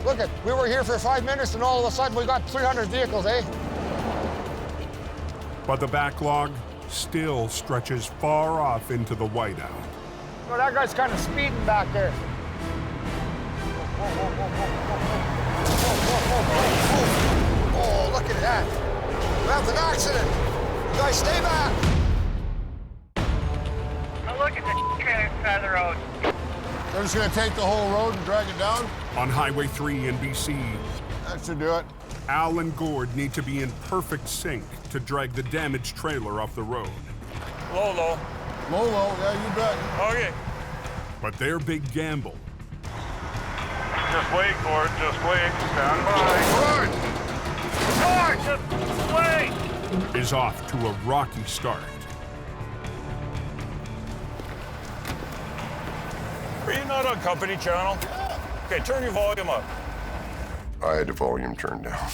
Look it, we were here for 5 minutes and all of a sudden we got 300 vehicles, eh? But the backlog still stretches far off into the whiteout. Oh, that guy's kind of speeding back there. Oh, look at that. We have an accident. You guys stay back. Now look at the trailer side of the road. They're just gonna take the whole road and drag it down? On Highway 3 in BC, That should do it. Al and Gord need to be in perfect sync to drag the damaged trailer off the road. Low, low. Low, low, yeah, you bet. Okay. But their big gamble Just wait, Gord, just wait. Stand by. Gord, just wait! is off to a rocky start. Are you not on company channel? Okay, turn your volume up. I had the volume turned down.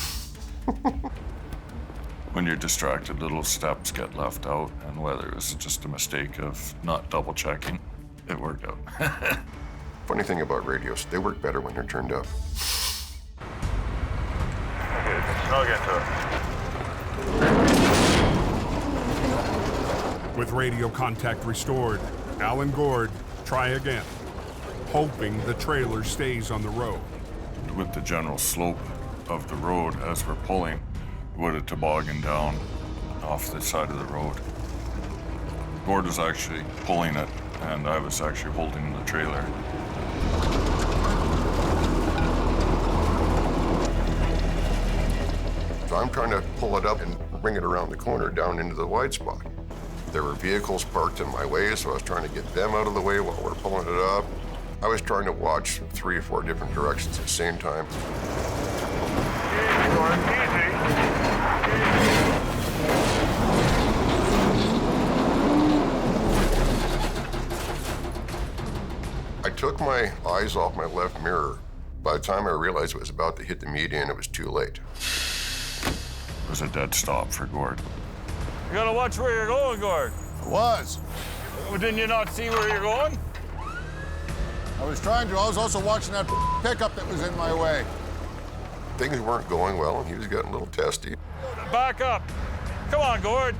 When you're distracted, little steps get left out, and whether it was just a mistake of not double checking, it worked out. Funny thing about radios, they work better when they're turned up. Okay, snug into it. With radio contact restored, Al and Gord try again, hoping the trailer stays on the road. With the general slope of the road as we're pulling, it would have tobogganed down off the side of the road. Gord was actually pulling it, and I was actually holding the trailer. So I'm trying to pull it up and bring it around the corner down into the wide spot. There were vehicles parked in my way, so I was trying to get them out of the way while we're pulling it up. I was trying to watch 3 or 4 different directions at the same time. Easy, Gord, easy. I took my eyes off my left mirror. By the time I realized it was about to hit the median, it was too late. It was a dead stop for Gord. You gotta watch where you're going, Gord. It was. Well, didn't you not see where you're going? I was trying to. I was also watching that pickup that was in my way. Things weren't going well, and he was getting a little testy. Back up. Come on, Gord.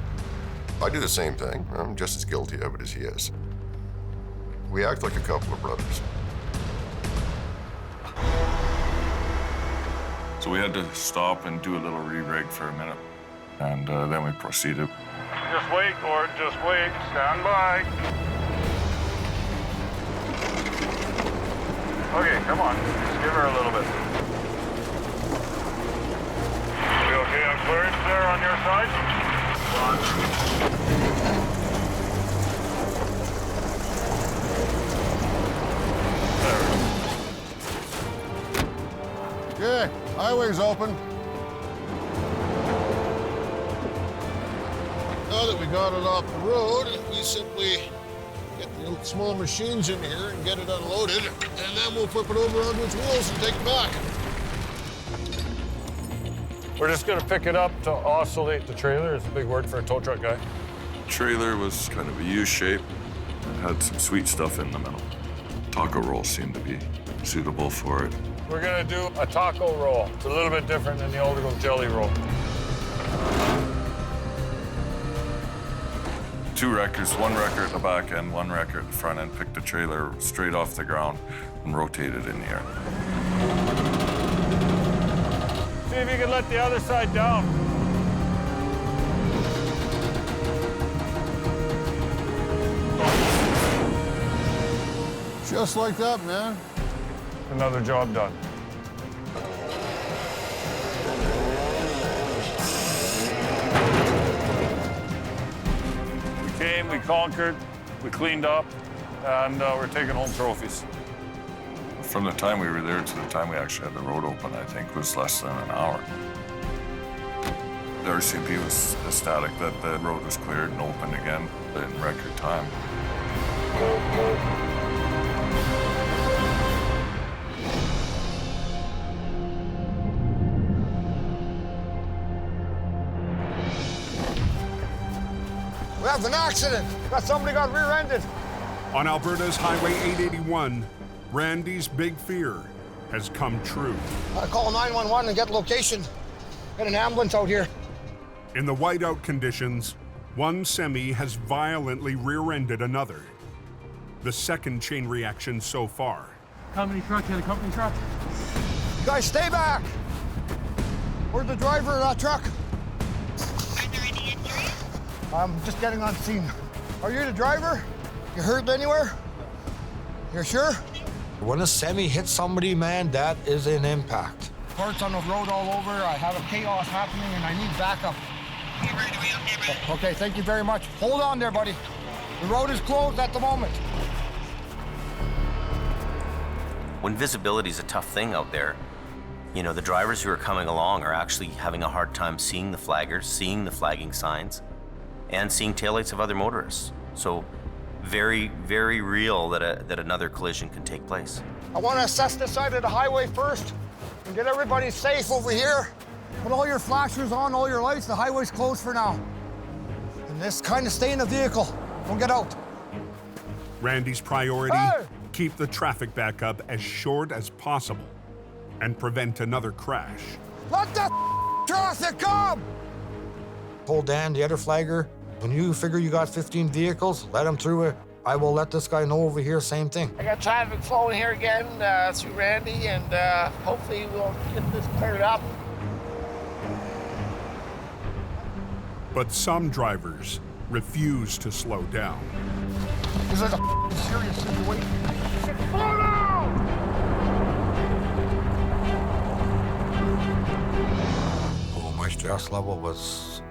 I do the same thing. I'm just as guilty of it as he is. We act like a couple of brothers. So we had to stop and do a little re-rig for a minute, and then we proceeded. Just wait, Gord, just wait. Stand by. Okay, come on. Just give her a little bit. You okay on clearance there on your side? Okay, highway's open. Now that we got it off the road, we simply get the small machines in here and get it unloaded, and then we'll flip it over onto its wheels and take it back. We're just gonna pick it up to oscillate the trailer. It's a big word for a tow truck guy. The trailer was kind of a U shape. It had some sweet stuff in the middle. Taco roll seemed to be suitable for it. We're gonna do a taco roll. It's a little bit different than the old jelly roll. 2 wreckers, 1 wrecker at the back end, 1 wrecker at the front end, picked the trailer straight off the ground and rotated in the air. See if you can let the other side down. Just like that, man. Another job done. We came, we conquered, we cleaned up, and we're taking home trophies. From the time we were there to the time we actually had the road open, I think was less than an hour. The RCMP was ecstatic that the road was cleared and opened again in record time. We have an accident. Somebody got rear-ended. On Alberta's Highway 881, Randy's big fear has come true. I call 911 and get location. Get an ambulance out here. In the whiteout conditions, one semi has violently rear-ended another. The second chain reaction so far. Company truck, hit a company truck. You guys stay back. Where's the driver of that truck? Are there any injuries? I'm just getting on scene. Are you the driver? You hurt anywhere? You're sure? When a semi hits somebody, man, that is an impact. Parts on the road all over. I have a chaos happening and I need backup. Okay, thank you very much. Hold on there, buddy. The road is closed at the moment. When visibility is a tough thing out there, you know, the drivers who are coming along are actually having a hard time seeing the flaggers, seeing the flagging signs, and seeing taillights of other motorists. So very, very real that another collision can take place. I want to assess this side of the highway first and get everybody safe over here. Put all your flashers on, all your lights. The highway's closed for now. And just kind of stay in the vehicle. Don't get out. Randy's priority, keep the traffic backup as short as possible and prevent another crash. Let the traffic come! Told Dan, the other flagger, when you figure you got 15 vehicles, let them through it. I will let this guy know over here, same thing. I got traffic flowing here again through Randy, and hopefully we'll get this cleared up. But some drivers refuse to slow down. This is a serious situation. Slow down! Oh, my stress level was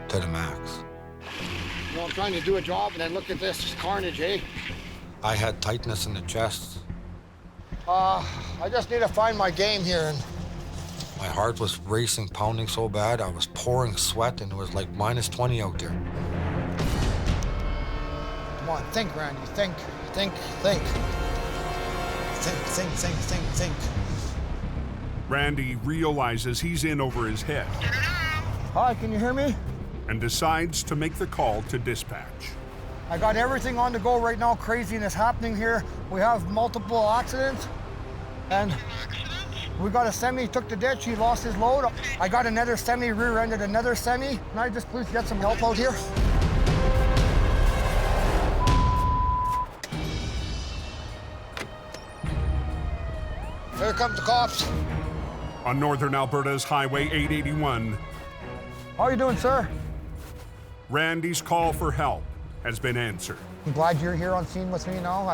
to the max. You know, I'm trying to do a job and then look at this carnage, eh? I had tightness in the chest. I just need to find my game here. And my heart was racing, pounding so bad, I was pouring sweat, and it was like minus 20 out there. Come on, think, Randy. Think. Think. Randy realizes he's in over his head. Hi, can you hear me? And decides to make the call to dispatch. I got everything on the go right now. Craziness happening here. We have multiple accidents, and we got a semi took the ditch. He lost his load. I got another semi rear-ended another semi. Can I just please get some help out here? Here comes the cops. On northern Alberta's Highway 881. How are you doing, sir? Randy's call for help has been answered. I'm glad you're here on scene with me now.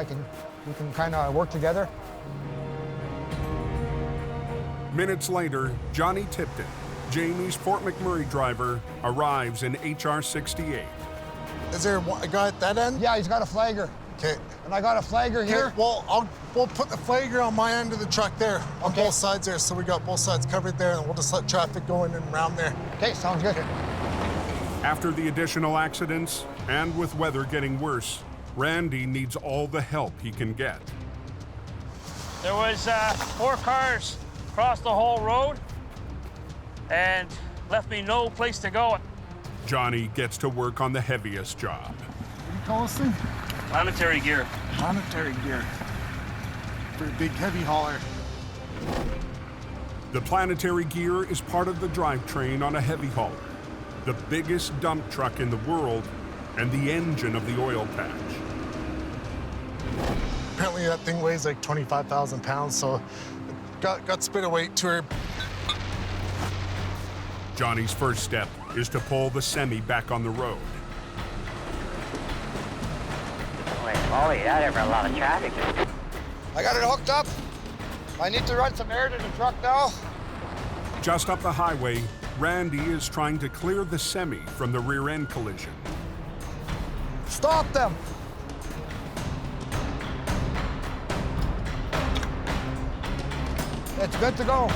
We can kind of work together. Minutes later, Johnny Tipton, Jamie's Fort McMurray driver, arrives in HR 68. Is there a guy at that end? Yeah, he's got a flagger. Okay. And I got a flagger here. Well, we'll put the flagger on my end of the truck there, on both sides there, so we got both sides covered there, and we'll just let traffic go in and around there. Okay, sounds good. After the additional accidents, and with weather getting worse, Randy needs all the help he can get. There was 4 cars across the whole road and left me no place to go. Johnny gets to work on the heaviest job. What do you call this thing? Planetary gear. Planetary gear. For a big heavy hauler. The planetary gear is part of the drivetrain on a heavy hauler, the biggest dump truck in the world, and the engine of the oil patch. Apparently that thing weighs like 25,000 pounds, so it got a bit of weight to her. Johnny's first step is to pull the semi back on the road. Holy, that ever a lot of traffic. I got it hooked up. I need to run some air to the truck now. Just up the highway, Randy is trying to clear the semi from the rear end collision. Stop them! It's good to go.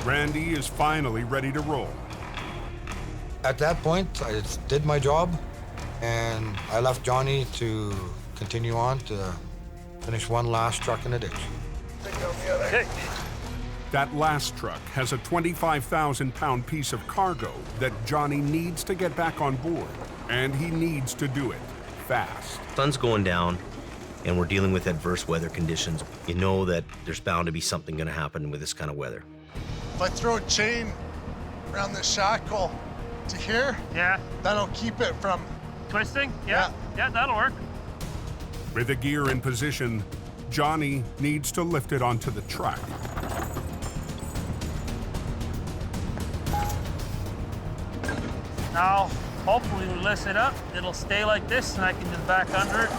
Randy is finally ready to roll. At that point, I did my job, and I left Johnny to continue on to finish one last truck in the ditch. Okay. That last truck has a 25,000-pound piece of cargo that Johnny needs to get back on board, and he needs to do it fast. Sun's going down, and we're dealing with adverse weather conditions. You know that there's bound to be something going to happen with this kind of weather. If I throw a chain around the shackle to here, that'll keep it from twisting. Yeah, that'll work. With the gear in position, Johnny needs to lift it onto the truck. Now, hopefully we lift it up, it'll stay like this and I can just back under it.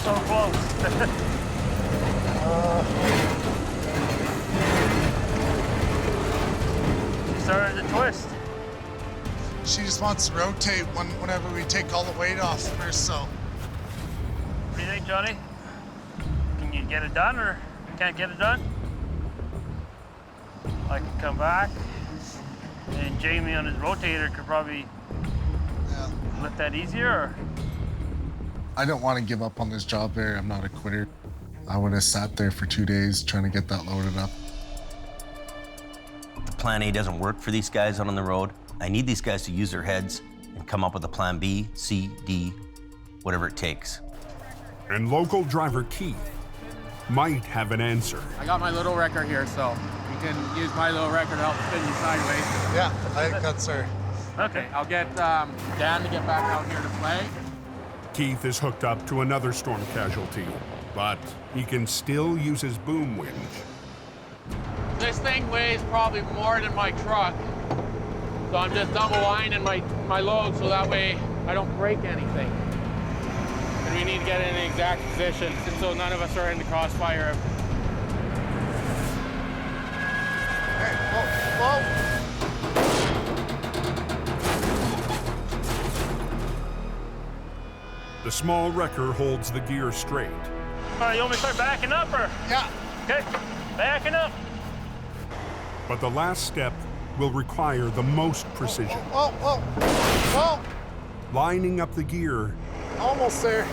So close. She started to twist. She just wants to rotate whenever we take all the weight off her, so. What do you think, Johnny? Can you get it done or can't get it done? I can come back and Jamie on his rotator could probably lift that easier, or? I don't want to give up on this job there. I'm not a quitter. I would have sat there for 2 days trying to get that loaded up. The plan A doesn't work for these guys out on the road. I need these guys to use their heads and come up with a plan B, C, D, whatever it takes. And local driver Keith might have an answer. I got my little wrecker here, so you can use my little wrecker to help spin you sideways. Yeah, I think that's her. Okay, I'll get Dan to get back out here to play. Keith is hooked up to another storm casualty, but he can still use his boom winch. This thing weighs probably more than my truck. So I'm just double lining my load so that way I don't break anything. And we need to get in an exact position so none of us are in the crossfire. Hey, whoa. The small wrecker holds the gear straight. All right, you want me to start backing up, or? Yeah. Okay, backing up. But the last step will require the most precision. Whoa. Lining up the gear Almost there.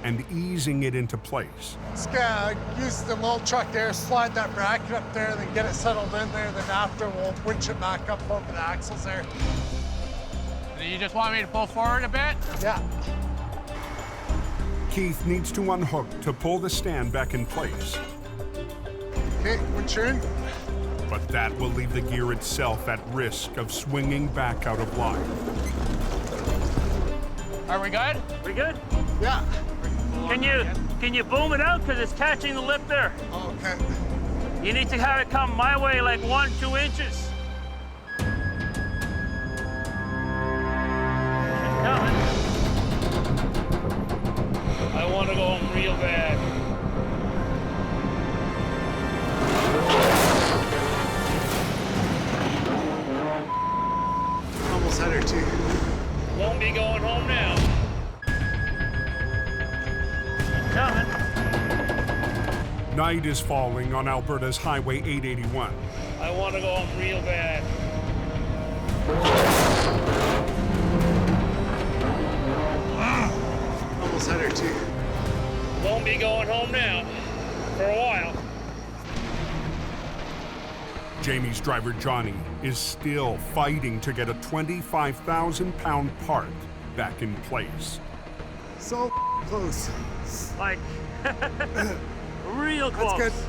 and easing it into place. Just gonna use the little truck there, slide that bracket up there, then get it settled in there. Then after, we'll winch it back up over the axles there. You just want me to pull forward a bit? Yeah. Keith needs to unhook to pull the stand back in place. Okay, winch her in. But that will leave the gear itself at risk of swinging back out of line. Are we good? We good? Yeah. Can you boom it out, because it's catching the lip there? Okay. You need to have it come my way like 1-2 inches. Coming. I want to go home real bad. Almost had her too. Won't be going home now. Coming. Night is falling on Alberta's Highway 881. I want to go home real bad. Almost had her too. Won't be going home now for a while. Jamie's driver Johnny is still fighting to get a 25,000-pound part back in place. So close. Like, real close. That's good.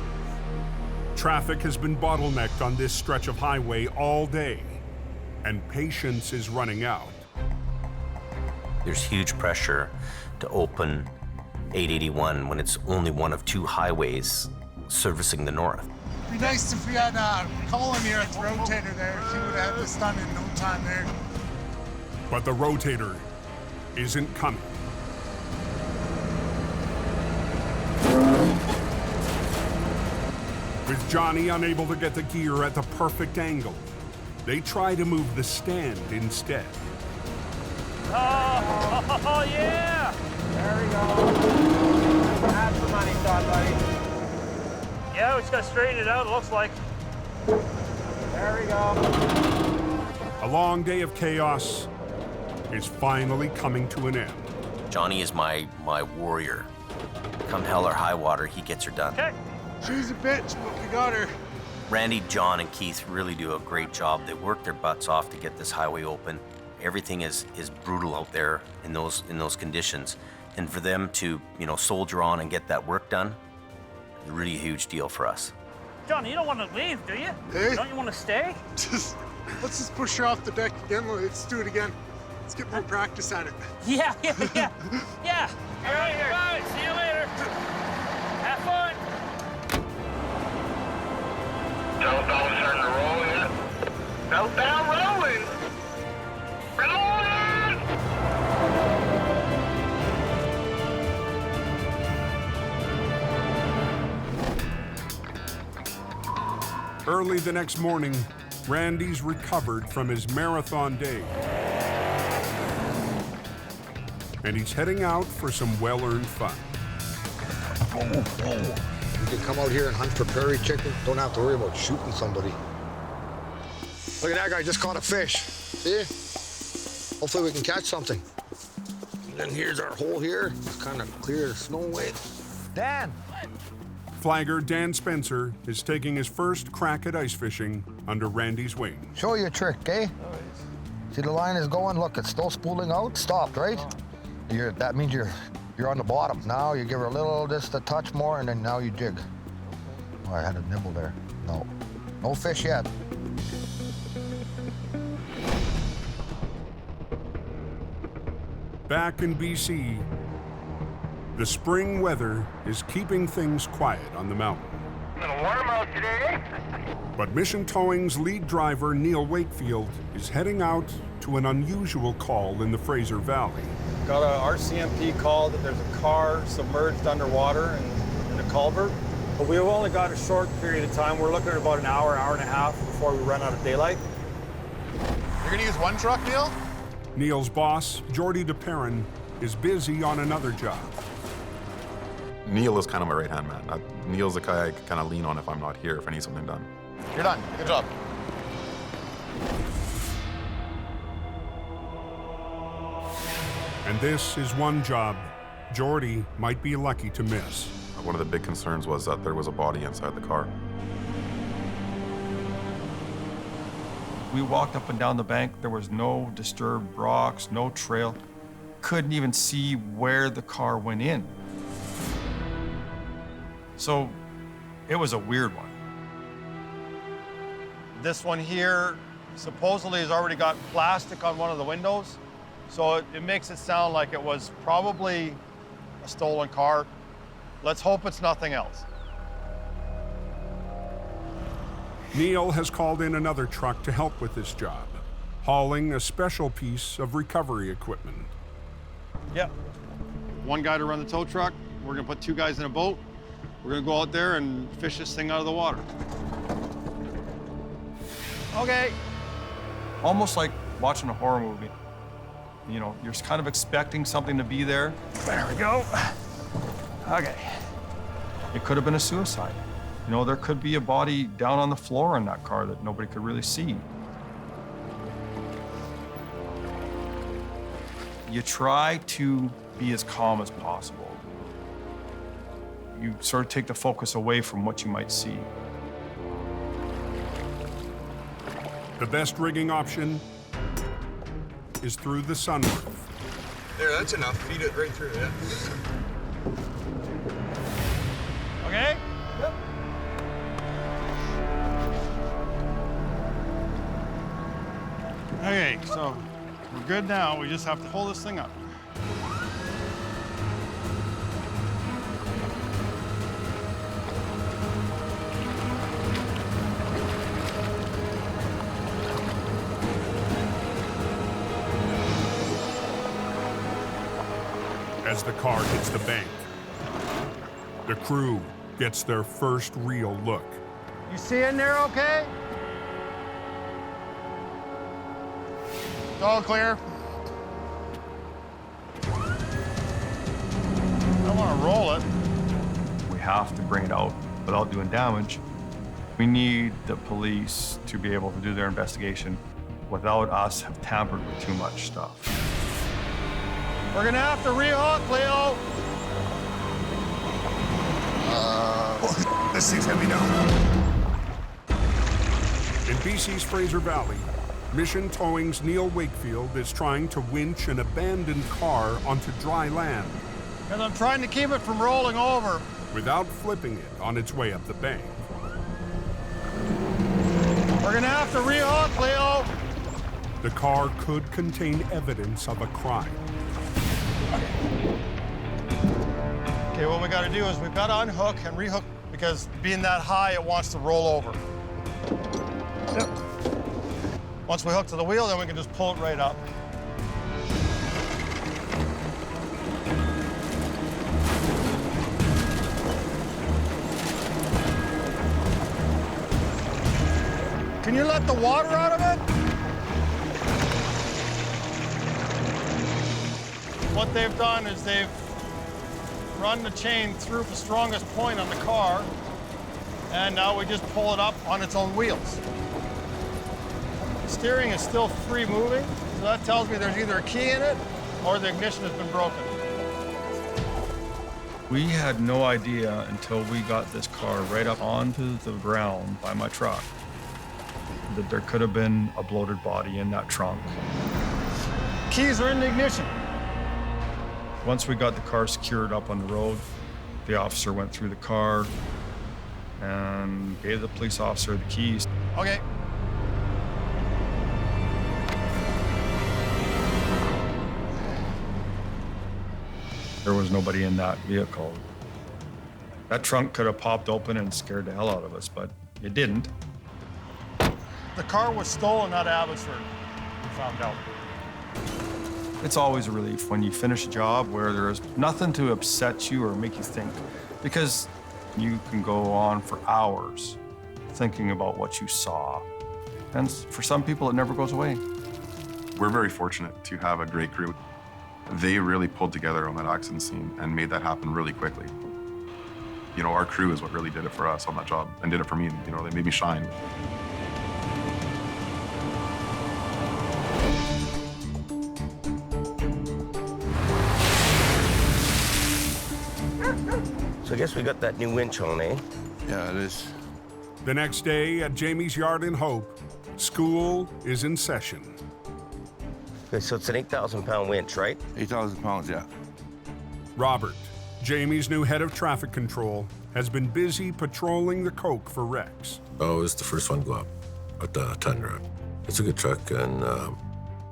Traffic has been bottlenecked on this stretch of highway all day, and patience is running out. There's huge pressure to open 881 when it's only one of 2 highways servicing the north. It'd be nice if we had Colin here at the rotator there. He would have had this done in no time there. But the rotator isn't coming. With Johnny unable to get the gear at the perfect angle, they try to move the stand instead. Oh yeah! There we go. Have some money shot, buddy. Yeah, we just got to straighten it out, it looks like. There we go. A long day of chaos is finally coming to an end. Johnny is my warrior. Come hell or high water, he gets her done. Okay. She's a bitch, but we got her. Randy, John, and Keith really do a great job. They work their butts off to get this highway open. Everything is brutal out there in those conditions. And for them to, soldier on and get that work done, is really a huge deal for us. Johnny, you don't want to leave, do you? Hey. Don't you want to stay? Let's just push her off the deck again. Let's do it again. Let's get more practice at it. Yeah. Yeah. All right, bye. See you later. Have fun. Southbound starting to roll yet? Southbound rolling! Rolling! Early the next morning, Randy's recovered from his marathon day. And he's heading out for some well-earned fun. You can come out here and hunt for prairie chicken. Don't have to worry about shooting somebody. Look at that guy, just caught a fish. See? Hopefully we can catch something. And then here's our hole here. It's kind of clear the snow away. Dan! Flagger Dan Spencer is taking his first crack at ice fishing under Randy's wing. Show you a trick, eh? See the line is going, look, it's still spooling out, stopped, right? That means you're on the bottom. Now you give her a little, just a touch more, and then now you jig. Oh, I had a nibble there. No, no fish yet. Back in BC, the spring weather is keeping things quiet on the mountain. A little warm out today. But Mission Towing's lead driver, Neil Wakefield, is heading out to an unusual call in the Fraser Valley. Got a RCMP call that there's a car submerged underwater in a culvert, but we've only got a short period of time. We're looking at about an hour, hour and a half before we run out of daylight. You're gonna use one truck, Neil? Neil's boss, Jordy DePerrin, is busy on another job. Neil is kind of my right-hand man. Neil's the guy I kind of lean on if I'm not here, if I need something done. You're done. Good job. And this is one job Jordy might be lucky to miss. One of the big concerns was that there was a body inside the car. We walked up and down the bank. There was no disturbed rocks, no trail. Couldn't even see where the car went in. So it was a weird one. This one here supposedly has already got plastic on one of the windows. So it makes it sound like it was probably a stolen car. Let's hope it's nothing else. Neil has called in another truck to help with this job, hauling a special piece of recovery equipment. Yep. One guy to run the tow truck. We're gonna put two guys in a boat. We're gonna go out there and fish this thing out of the water. Okay. Almost like watching a horror movie. You know, you're kind of expecting something to be there. There we go. Okay. It could have been a suicide. You know, there could be a body down on the floor in that car that nobody could really see. You try to be as calm as possible. You sort of take the focus away from what you might see. The best rigging option is through the sunroof. There, that's enough. Feed it right through, yeah. Okay? Yep. Okay, so we're good now. We just have to pull this thing up. As the car hits the bank, the crew gets their first real look. You see in there okay? It's all clear. I don't want to roll it. We have to bring it out without doing damage. We need the police to be able to do their investigation without us have tampered with too much stuff. We're gonna have to rehook, Leo. This thing's heavy now. In BC's Fraser Valley, Mission Towing's Neil Wakefield is trying to winch an abandoned car onto dry land. And I'm trying to keep it from rolling over. Without flipping it on its way up the bank. We're gonna have to rehook, Leo. The car could contain evidence of a crime. Okay, what we gotta do is we've gotta unhook and rehook because being that high, it wants to roll over. Yep. Once we hook to the wheel, then we can just pull it right up. Can you let the water out of it? What they've done is they've run the chain through the strongest point on the car, and now we just pull it up on its own wheels. The steering is still free moving, so that tells me there's either a key in it or the ignition has been broken. We had no idea until we got this car right up onto the ground by my truck that there could have been a bloated body in that trunk. Keys are in the ignition. Once we got the car secured up on the road, the officer went through the car and gave the police officer the keys. Okay. There was nobody in that vehicle. That trunk could have popped open and scared the hell out of us, but it didn't. The car was stolen out of Abbotsford, we found out. It's always a relief when you finish a job where there's nothing to upset you or make you think, because you can go on for hours thinking about what you saw. And for some people, it never goes away. We're very fortunate to have a great crew. They really pulled together on that accident scene and made that happen really quickly. You know, our crew is what really did it for us on that job and did it for me. You know, they made me shine. So I guess we got that new winch on, eh? Yeah, it is. The next day at Jamie's yard in Hope, school is in session. Okay, so it's an 8,000-pound winch, right? 8,000 pounds, yeah. Robert, Jamie's new head of traffic control, has been busy patrolling the coke for wrecks. Oh, it's the first one to go up at the Tundra. It's a good truck, and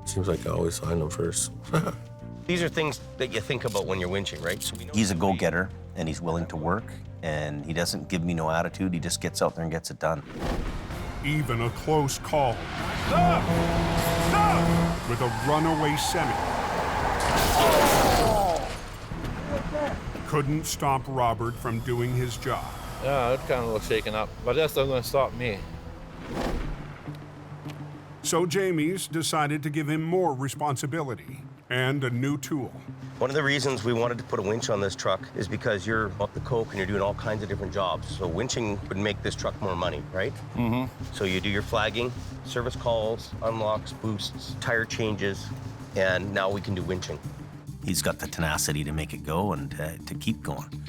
seems like I always find them first. These are things that you think about when you're winching, right? So he's a go-getter, and he's willing to work, and he doesn't give me no attitude. He just gets out there and gets it done. Even a close call. Stop! Stop! With a runaway semi. Couldn't stop Robert from doing his job. Yeah, it kind of looks shaken up, but that's not going to stop me. So Jamie's decided to give him more responsibility and a new tool. One of the reasons we wanted to put a winch on this truck is because you're up the coke and you're doing all kinds of different jobs. So winching would make this truck more money, right? Mm-hmm. So you do your flagging, service calls, unlocks, boosts, tire changes, and now we can do winching. He's got the tenacity to make it go and to keep going.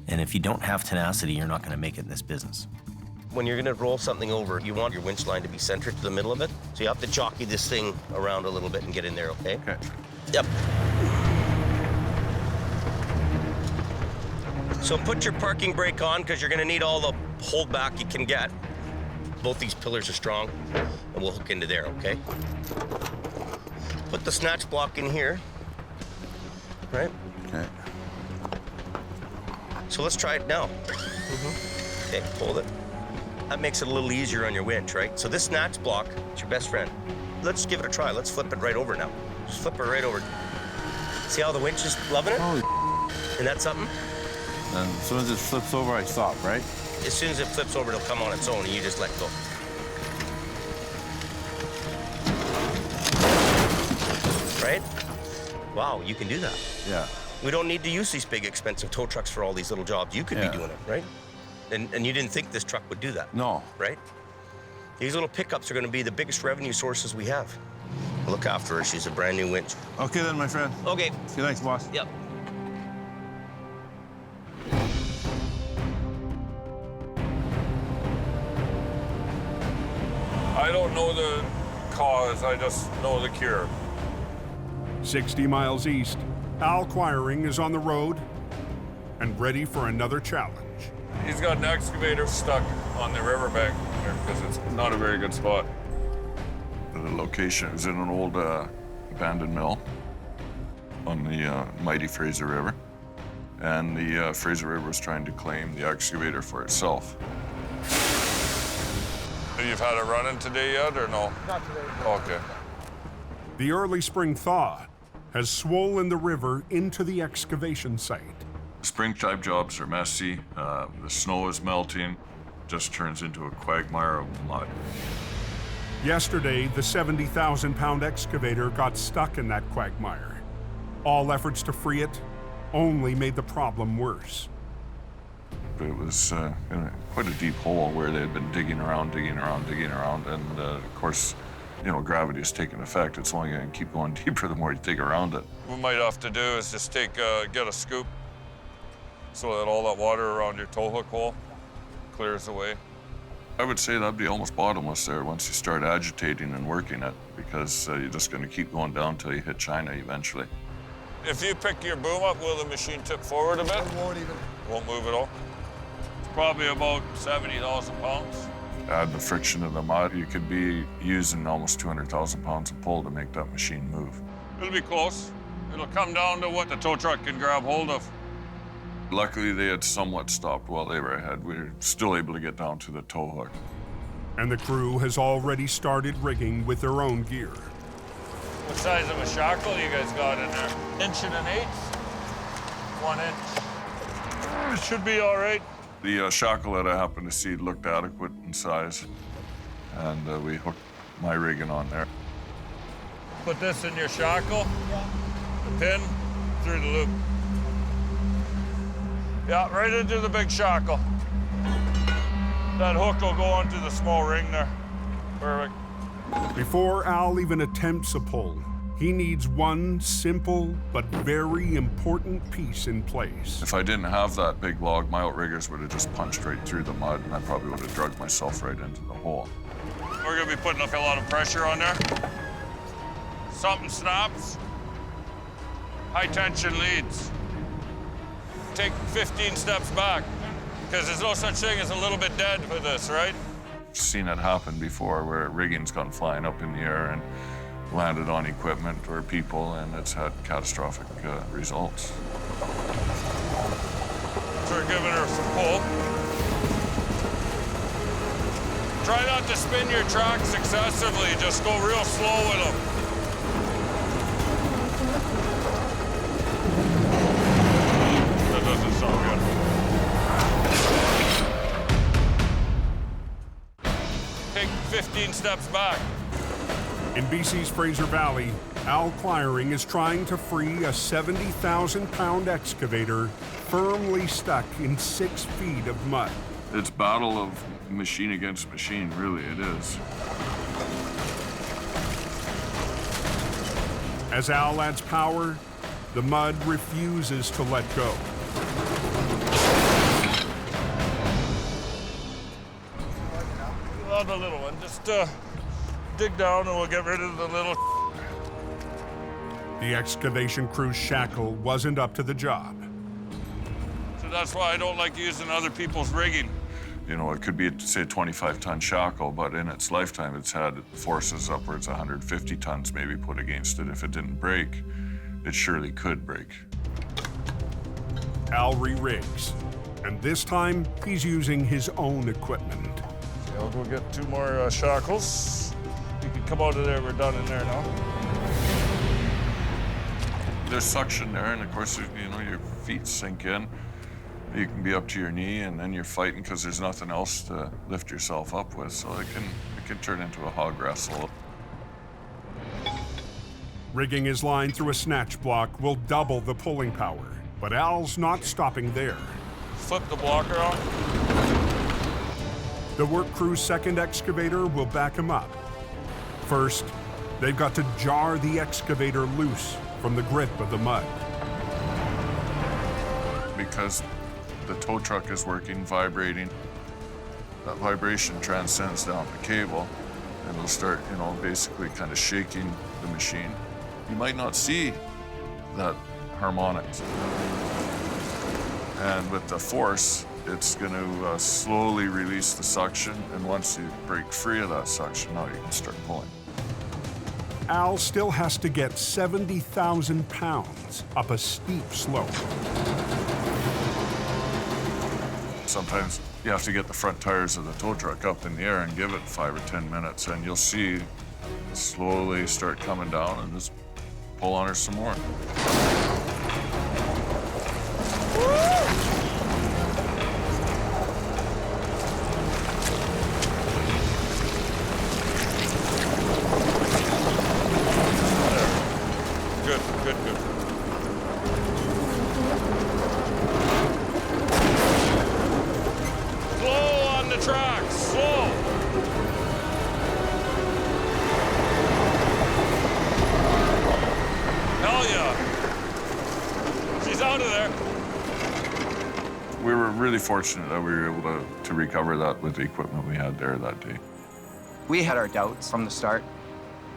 And if you don't have tenacity, you're not going to make it in this business. When you're going to roll something over, you want your winch line to be centered to the middle of it. So you have to jockey this thing around a little bit and get in there, okay? Okay. Yep. So put your parking brake on, because you're going to need all the hold back you can get. Both these pillars are strong, and we'll hook into there, okay? Put the snatch block in here, right? Okay. So let's try it now. Okay, hold it. That makes it a little easier on your winch, right? So this snatch block is your best friend. Let's give it a try. Let's flip it right over now. Just flip it right over. See how the winch is loving it? Holy Isn't that something? And as soon as it flips over, I stop, right? As soon as it flips over, it'll come on its own, and you just let go. Right? Wow, you can do that. Yeah. We don't need to use these big, expensive tow trucks for all these little jobs. You could be doing it, right? And you didn't think this truck would do that. No. Right? These little pickups are going to be the biggest revenue sources we have. Look after her. She's a brand new winch. Okay then, my friend. Okay. See you next, boss. Yep. I don't know the cause, I just know the cure. 60 miles east, Al Quiring is on the road and ready for another challenge. He's got an excavator stuck on the riverbank there because it's not a very good spot. The location is in an old abandoned mill on the mighty Fraser River. And the Fraser River is trying to claim the excavator for itself. You've had a run-in today yet, or no? Not today. Okay. The early spring thaw has swollen the river into the excavation site. Springtime jobs are messy. The snow is melting. Just turns into a quagmire of mud. Yesterday, the 70,000-pound excavator got stuck in that quagmire. All efforts to free it only made the problem worse. It was in quite a deep hole where they had been digging around, and of course, you know, gravity has taken effect. It's only going to keep going deeper the more you dig around it. What we might have to do is just get a scoop so that all that water around your tow hook hole clears away. I would say that'd be almost bottomless there once you start agitating and working it, because you're just going to keep going down till you hit China eventually. If you pick your boom up, will the machine tip forward a bit? It won't even. Won't move at all? It's probably about 70,000 pounds. Add the friction of the mud, you could be using almost 200,000 pounds of pull to make that machine move. It'll be close. It'll come down to what the tow truck can grab hold of. Luckily, they had somewhat stopped while they were ahead. We were still able to get down to the tow hook. And the crew has already started rigging with their own gear. What size of a shackle you guys got in there? 1 1/8? 1 inch. It should be all right. The shackle that I happened to see looked adequate in size, and we hooked my rigging on there. Put this in your shackle, the pin through the loop. Yeah, right into the big shackle. That hook will go onto the small ring there. Perfect. Before Al even attempts a pull, he needs one simple but very important piece in place. If I didn't have that big log, my outriggers would have just punched right through the mud, and I probably would have dragged myself right into the hole. We're gonna be putting a lot of pressure on there. Something snaps, high tension leads. Take 15 steps back, because there's no such thing as a little bit dead with this, right? Seen it happen before where rigging's gone flying up in the air and landed on equipment or people, and it's had catastrophic results. So we're giving her some pull. Try not to spin your tracks excessively, just go real slow with them. That doesn't sound good. Take 15 steps back. In BC's Fraser Valley, Al Cliring is trying to free a 70,000-pound excavator firmly stuck in 6 feet of mud. It's battle of machine against machine, really, it is. As Al adds power, the mud refuses to let go. Not the little one, just dig down and we'll get rid of the little. The excavation crew's shackle wasn't up to the job. So that's why I don't like using other people's rigging. You know, it could be, say, a 25-ton shackle, but in its lifetime, it's had forces upwards of 150 tons maybe put against it. If it didn't break, it surely could break. Al re-rigs, and this time, he's using his own equipment. I'll go get 2 more shackles. You can come out of there, we're done in there now. There's suction there, and of course, you know, your feet sink in. You can be up to your knee, and then you're fighting because there's nothing else to lift yourself up with, so it can turn into a hog wrestle. Rigging his line through a snatch block will double the pulling power, but Al's not stopping there. Flip the blocker on. The work crew's second excavator will back him up. First, they've got to jar the excavator loose from the grip of the mud. Because the tow truck is working, vibrating, that vibration transcends down the cable, and it'll start, you know, basically kind of shaking the machine. You might not see that harmonics. And with the force, it's going to slowly release the suction, and once you break free of that suction, now you can start pulling. Al still has to get 70,000 pounds up a steep slope. Sometimes you have to get the front tires of the tow truck up in the air and give it 5 or 10 minutes, and you'll see it slowly start coming down, and just pull on her some more. We were really fortunate that we were able to recover that with the equipment we had there that day. We had our doubts from the start.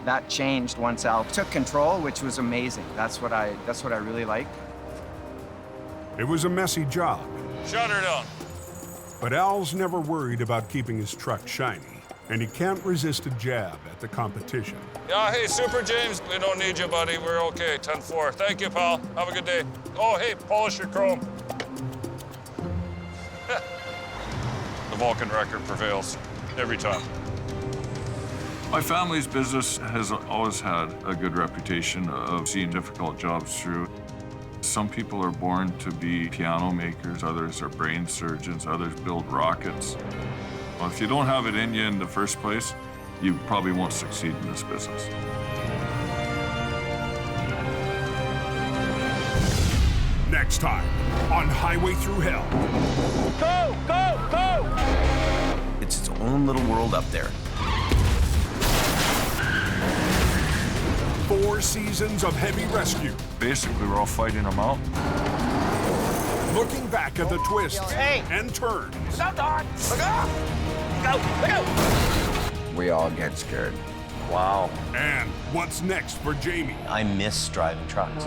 That changed once Al took control, which was amazing. That's what I really like. It was a messy job, Shut her down. but Al's never worried about keeping his truck shiny, and he can't resist a jab at the competition. Yeah, hey, Super James, we don't need you, buddy. We're okay, 10-4. Thank you, pal. Have a good day. Oh, hey, polish your chrome. The Vulcan record prevails every time. My family's business has always had a good reputation of seeing difficult jobs through. Some people are born to be piano makers, others are brain surgeons, others build rockets. Well, if you don't have it in you in the first place, you probably won't succeed in this business. Next time on Highway Thru Hell. Go, go, go! It's its own little world up there. 4 seasons of heavy rescue. Basically, we're all fighting them out. Looking back at the twists and turns. Look out, Don! Look out! Look out! Look out! We all get scared. Wow. And what's next for Jamie? I miss driving trucks.